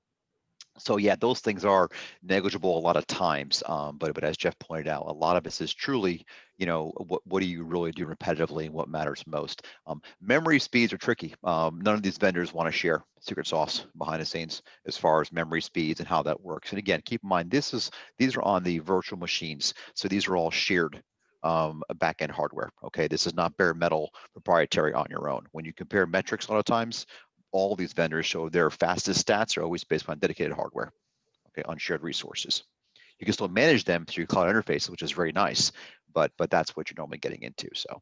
So yeah, those things are negligible a lot of times, but as Jeff pointed out, a lot of this is truly, you know, what do you really do repetitively and what matters most. Memory speeds are tricky. None of these vendors want to share secret sauce behind the scenes as far as memory speeds and how that works. And again, keep in mind, these are on the virtual machines, so these are all shared back-end hardware. Okay, this is not bare metal proprietary on your own. When you compare metrics, a lot of times, all these vendors show their fastest stats are always based on dedicated hardware, okay, on shared resources. You can still manage them through cloud interfaces, which is very nice, but that's what you're normally getting into. So,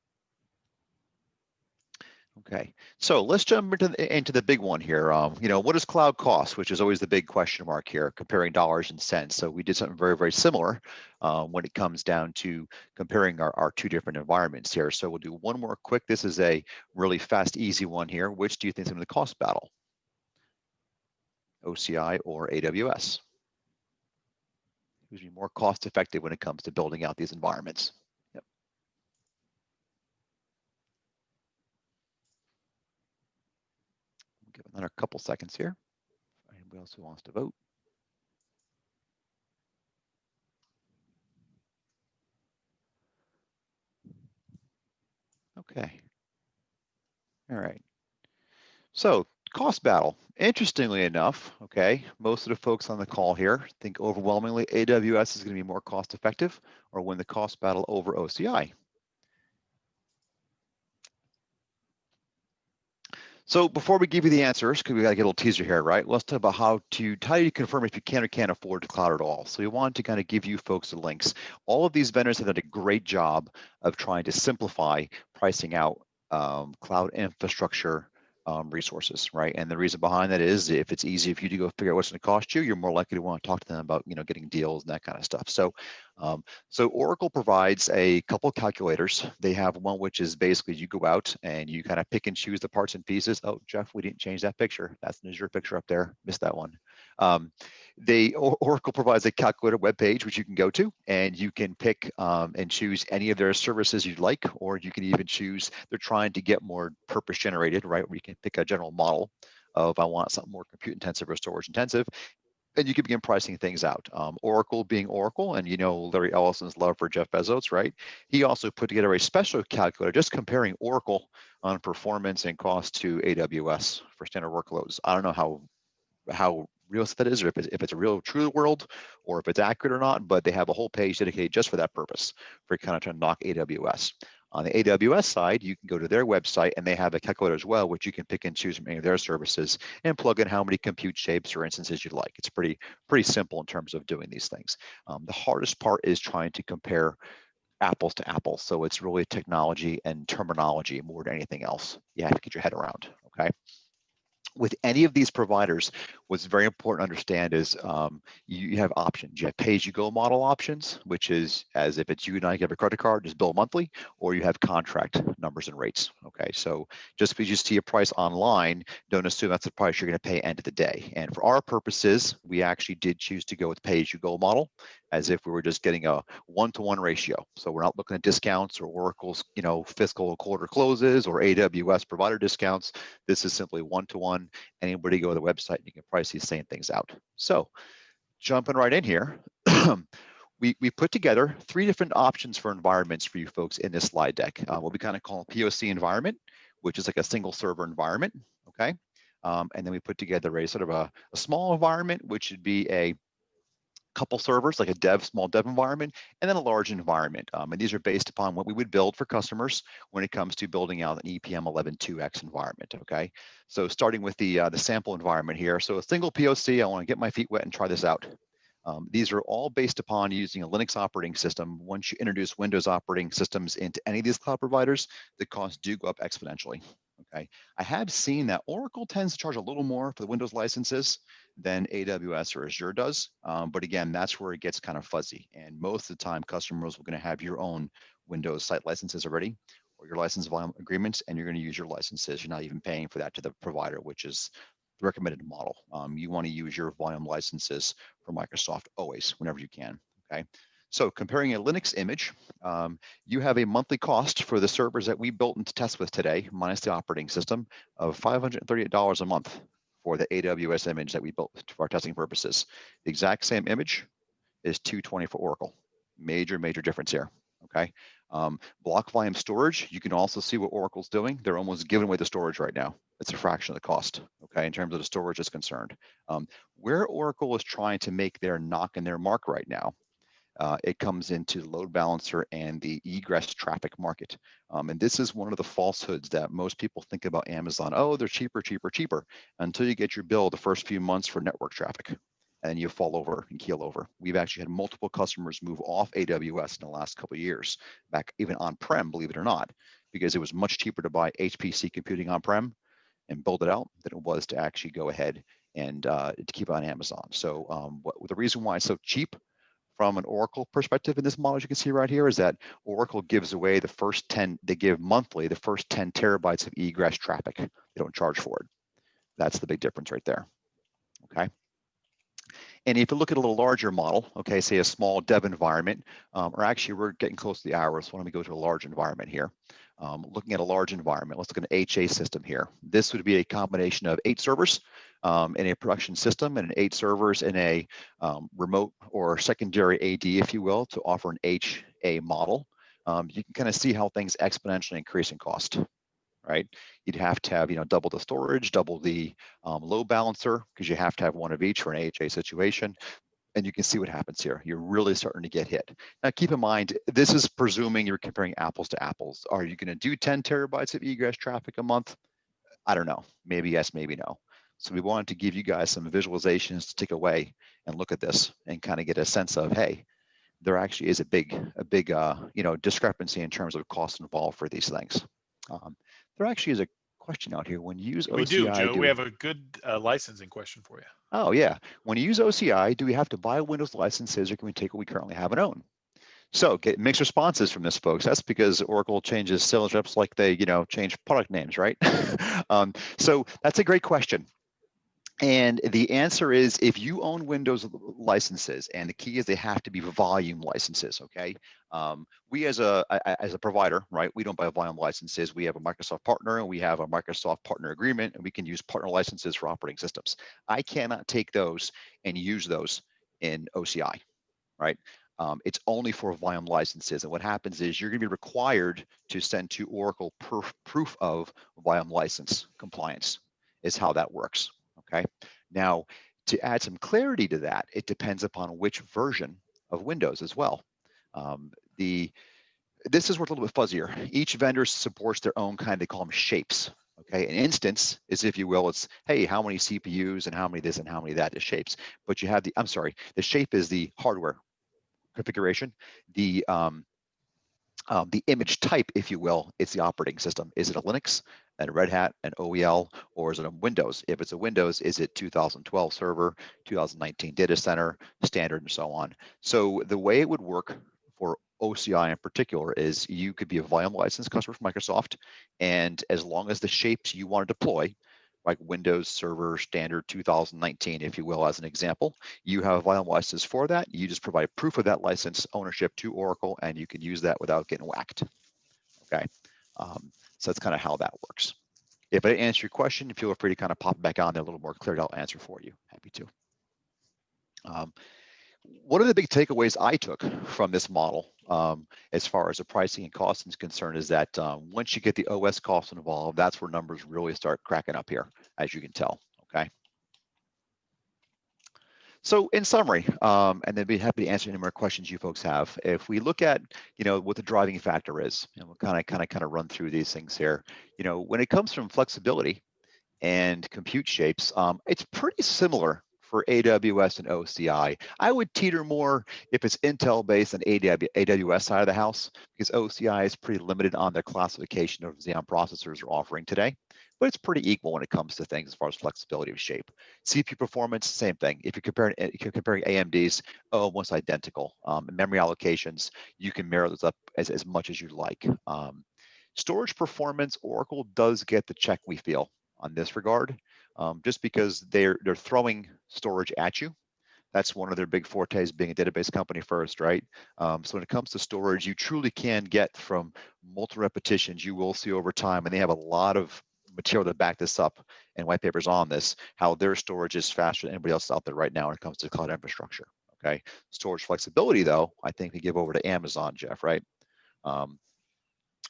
okay, so let's jump into the big one here. You know, what does cloud cost, which is always the big question mark here, comparing dollars and cents. So we did something very, very similar when it comes down to comparing our two different environments here. So we'll do one more quick. This is a really fast, easy one here. Which do you think is in the cost battle? OCI or AWS? Who's more cost effective when it comes to building out these environments? Yep. Give another couple seconds here. Anybody else who wants to vote? Okay. All right. So cost battle. Interestingly enough, okay, most of the folks on the call here think overwhelmingly AWS is going to be more cost effective or win the cost battle over OCI. So before we give you the answers, because we got to get a little teaser here, right? Let's talk about how do you confirm if you can or can't afford cloud at all. So we wanted to kind of give you folks the links. All of these vendors have done a great job of trying to simplify pricing out cloud infrastructure resources, right? And the reason behind that is if it's easy, if you do go figure out what's going to cost you, you're more likely to want to talk to them about, you know, getting deals and that kind of stuff. So, so Oracle provides a couple of calculators. They have one which is basically you go out and you kind of pick and choose the parts and pieces. Oh, Jeff, we didn't change that picture. That's an Azure picture up there. Missed that one. Oracle provides a calculator webpage which you can go to and you can pick and choose any of their services you'd like, or you can even choose, they're trying to get more purpose generated, right? Where you can pick a general model of I want something more compute intensive or storage intensive. and you can begin pricing things out. Oracle being Oracle, and you know Larry Ellison's love for Jeff Bezos, right? He also put together a special calculator just comparing Oracle on performance and cost to AWS for standard workloads. I don't know how real that is, or if it's a real true world, or if it's accurate or not, but they have a whole page dedicated just for that purpose, for kind of trying to knock AWS. On the AWS side, you can go to their website and they have a calculator as well, which you can pick and choose from any of their services and plug in how many compute shapes or instances you'd like. It's pretty simple in terms of doing these things. The hardest part is trying to compare apples to apples. So it's really technology and terminology more than anything else. You have to get your head around, okay? With any of these providers, what's very important to understand is you have options. You have pay-as-you-go model options, which is as if it's you and I have a credit card, just bill monthly, or you have contract numbers and rates. Okay, so just because you see a price online, don't assume that's the price you're going to pay end of the day. And for our purposes, we actually did choose to go with pay-as-you-go model, as if we were just getting a one-to-one ratio. So we're not looking at discounts or Oracle's, fiscal quarter closes or AWS provider discounts. This is simply one-to-one. Anybody go to the website, you can price these same things out. So jumping right in here, we put together 3 different options for environments for you folks in this slide deck. What we kind of call a POC environment, which is like a single server environment, okay? And then we put together a sort of a small environment, which would be a couple servers, like a small dev environment, and then a large environment. And these are based upon what we would build for customers when it comes to building out an EPM 11.2x environment, okay? So starting with the sample environment here. So a single POC, I wanna get my feet wet and try this out. These are all based upon using a Linux operating system. Once you introduce Windows operating systems into any of these cloud providers, the costs do go up exponentially. Okay, I have seen that Oracle tends to charge a little more for the Windows licenses than AWS or Azure does. But again, that's where it gets kind of fuzzy. And most of the time, customers are going to have your own Windows site licenses already, or your license volume agreements, and you're going to use your licenses. You're not even paying for that to the provider, which is the recommended model. You want to use your volume licenses for Microsoft always, whenever you can. Okay. So comparing a Linux image, you have a monthly cost for the servers that we built and test with today, minus the operating system, of $538 a month for the AWS image that we built for our testing purposes. The exact same image is $220 for Oracle. Major difference here, okay? Block volume storage, you can also see what Oracle's doing. They're almost giving away the storage right now. It's a fraction of the cost, okay, in terms of the storage is concerned. Where Oracle is trying to make their knock and their mark right now, it comes into the load balancer and the egress traffic market. And this is one of the falsehoods that most people think about Amazon. Oh, they're cheaper, until you get your bill the first few months for network traffic. And then you fall over and keel over. We've actually had multiple customers move off AWS in the last couple of years, back even on-prem, believe it or not, because it was much cheaper to buy HPC computing on-prem and build it out than it was to actually go ahead and to keep it on Amazon. So the reason why it's so cheap from an Oracle perspective in this model, as you can see right here, is that Oracle gives away the first 10, they give monthly the first 10 terabytes of egress traffic. They don't charge for it. That's the big difference right there, okay? And if you look at a little larger model, okay, say a small dev environment, or actually we're getting close to the hour, so why don't we go to a large environment here. Looking at a large environment, let's look at an HA system here. This would be a combination of 8 servers in a production system and 8 servers in a remote or secondary AD, if you will, to offer an HA model. You can kind of see how things exponentially increase in cost, right? You'd have to have, double the storage, double the load balancer, because you have to have one of each for an AHA situation. And you can see what happens here. You're really starting to get hit. Now, keep in mind, this is presuming you're comparing apples to apples. Are you going to do 10 terabytes of egress traffic a month? I don't know. Maybe yes, maybe no. So we wanted to give you guys some visualizations to take away and look at this and kind of get a sense of, hey, there actually is a big discrepancy in terms of cost involved for these things. There actually is a question out here. When you use OCI, we do, Joe. We have a good licensing question for you. Oh yeah. When you use OCI, do we have to buy Windows licenses, or can we take what we currently have and own? So get mixed responses from this, folks. That's because Oracle changes sales reps like they, change product names, right? So that's a great question. And the answer is, if you own Windows licenses, and the key is they have to be volume licenses, okay? We as a provider, right, we don't buy volume licenses. We have a Microsoft partner, and we have a Microsoft partner agreement, and we can use partner licenses for operating systems. I cannot take those and use those in OCI, right? It's only for volume licenses. And what happens is you're going to be required to send to Oracle proof of volume license compliance is how that works. Okay. Now, to add some clarity to that, it depends upon which version of Windows as well. This is where it's a little bit fuzzier. Each vendor supports their own kind, they call them shapes. Okay, an instance is, if you will, it's, hey, how many CPUs and how many this and how many that is shapes. But you have the shape is the hardware configuration. The image type, if you will, it's the operating system. Is it a Linux, and a Red Hat, an OEL, or is it a Windows? If it's a Windows, is it 2012 server, 2019 data center, standard, and so on? So the way it would work for OCI in particular is you could be a volume license customer for Microsoft, and as long as the shapes you want to deploy, like Windows Server Standard 2019, if you will, as an example, you have a volume license for that. You just provide proof of that license ownership to Oracle, and you can use that without getting whacked. Okay, so that's kind of how that works. If I didn't answer your question, feel free to kind of pop back on there a little more clear. I'll answer for you. Happy to. One of the big takeaways I took from this model, as far as the pricing and costing is concerned, is that once you get the OS costs involved, that's where numbers really start cracking up here, as you can tell. Okay. So in summary, and then be happy to answer any more questions you folks have. If we look at, what the driving factor is, we'll kind of run through these things here. When it comes from flexibility and compute shapes, it's pretty similar for AWS and OCI. I would teeter more if it's Intel based on AWS side of the house, because OCI is pretty limited on their classification of Xeon processors are offering today, but it's pretty equal when it comes to things as far as flexibility of shape. CPU performance, same thing. If you're comparing AMDs, almost identical. Memory allocations, you can mirror those up as much as you like. Storage performance, Oracle does get the check, we feel, on this regard, just because they're throwing storage at you. That's one of their big fortes, being a database company first, right? So when it comes to storage, you truly can get from multiple repetitions. You will see over time, and they have a lot of material to back this up and white papers on this, how their storage is faster than anybody else out there right now when it comes to cloud infrastructure. Okay, storage flexibility, though, I think we give over to Amazon, Jeff, right? When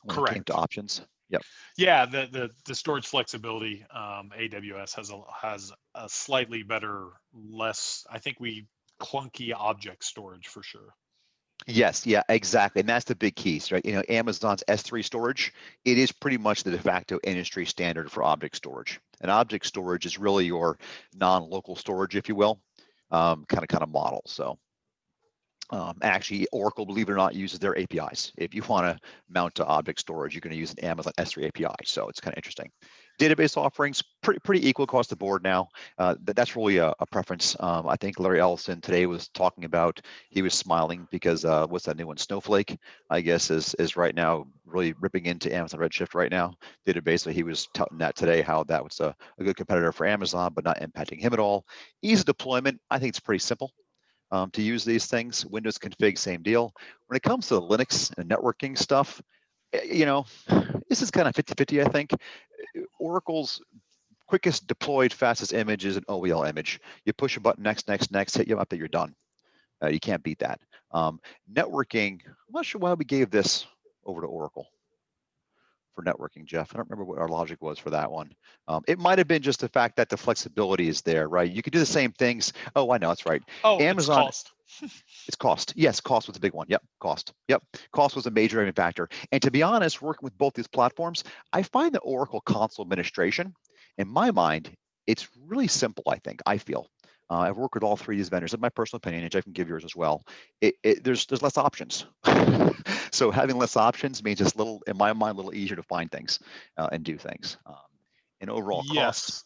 Correct. It came to options. Yep. Yeah, the storage flexibility, AWS has a slightly better, less, I think clunky object storage for sure. Yes, yeah, exactly. And that's the big keys, right? Amazon's S3 storage, it is pretty much the de facto industry standard for object storage. And object storage is really your non-local storage, if you will, kind of model. So actually, Oracle, believe it or not, uses their APIs. If you want to mount to object storage, you're going to use an Amazon S3 API. So it's kind of interesting. Database offerings, pretty equal across the board now. That's really a preference. I think Larry Ellison today was talking about, he was smiling because what's that new one? Snowflake, I guess, is right now really ripping into Amazon Redshift right now. Database, so he was touting that today, how that was a good competitor for Amazon, but not impacting him at all. Ease of deployment, I think it's pretty simple. To use these things. Windows config, same deal. When it comes to Linux and networking stuff, this is kind of 50-50, I think. Oracle's quickest deployed, fastest image is an OEL image. You push a button, next, hit you up that you're done. You can't beat that. Networking, I'm not sure why we gave this over to Oracle for networking, Jeff. I don't remember what our logic was for that one. It might have been just the fact that the flexibility is there, right? You could do the same things. Oh, I know, that's right. Oh, Amazon, it's cost. It's cost. Yes, cost was a big one. Yep, cost. Yep, cost was a major driving factor. And to be honest, working with both these platforms, I find the Oracle console administration, in my mind, it's really simple, I think, I feel. I've worked with all three of these vendors. In my personal opinion, and Jeff can give yours as well. There's less options. So having less options means it's in my mind, a little easier to find things and do things. And overall cost. Yes.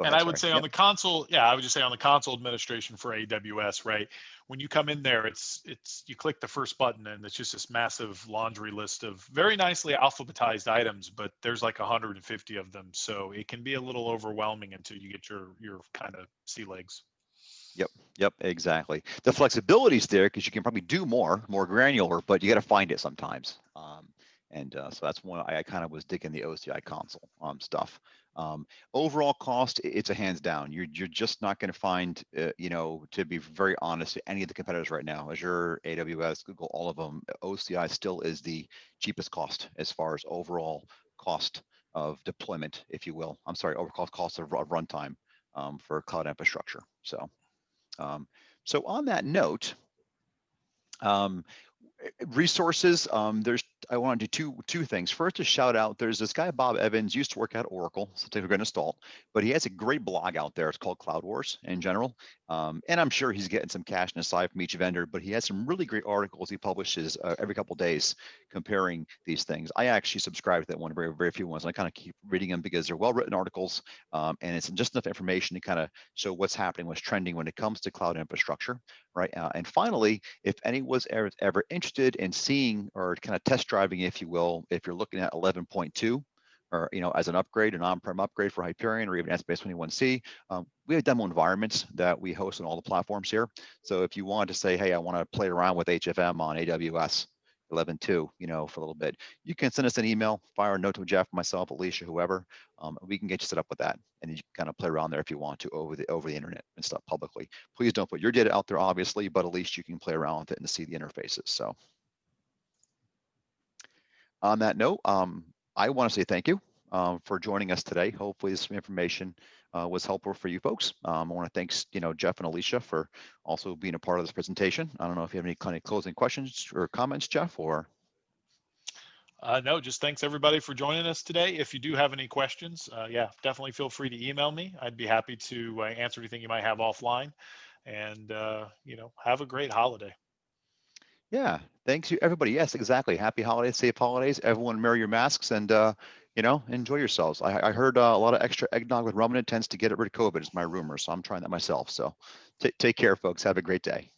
And I would say on the console, I would just say on the console administration for AWS, right? when you come in there, it's you click the first button and it's just this massive laundry list of very nicely alphabetized items, but there's like 150 of them, so it can be a little overwhelming until you get your kind of sea legs. Yep, exactly. The flexibility is there because you can probably do more granular, but you got to find it sometimes. So that's one I kind of was digging the OCI console stuff. Overall cost, it's a hands down. You're just not going to find, to be very honest, any of the competitors right now, Azure, AWS, Google, all of them, OCI still is the cheapest cost as far as overall cost of deployment, if you will. I'm sorry, overall cost of runtime for cloud infrastructure. So on that note, resources, I want to do two things. First, a shout out, there's this guy, Bob Evans, used to work at Oracle, so we're going to install, but he has a great blog out there. It's called Cloud Wars in general. And I'm sure he's getting some cash aside from each vendor, but he has some really great articles he publishes every couple of days comparing these things. I actually subscribe to that one, very few ones. And I kind of keep reading them because they're well-written articles, and it's just enough information to kind of show what's happening, what's trending when it comes to cloud infrastructure, right? And finally, if anyone's ever interested in seeing or kind of test driving, if you will, if you're looking at 11.2, or as an upgrade, an on-prem upgrade for Hyperion or even S-Base21C, we have demo environments that we host on all the platforms here. So if you want to say, hey, I want to play around with HFM on AWS 11.2, for a little bit, you can send us an email, fire a note to Jeff, myself, Alicia, whoever. We can get you set up with that, and you can kind of play around there if you want to over the internet and stuff publicly. Please don't put your data out there, obviously, but at least you can play around with it and see the interfaces. So on that note, I want to say thank you for joining us today. Hopefully this information was helpful for you folks. I want to thank Jeff and Alicia for also being a part of this presentation. I don't know if you have any kind of closing questions or comments, Jeff, or. No, just thanks everybody for joining us today. If you do have any questions, yeah, definitely feel free to email me. I'd be happy to answer anything you might have offline. And have a great holiday. Yeah, thanks you everybody. Yes, exactly. Happy holidays, safe holidays. Everyone wear your masks and enjoy yourselves. I heard a lot of extra eggnog with rum in it tends to get rid of COVID, is my rumor. So I'm trying that myself. So take care, folks. Have a great day.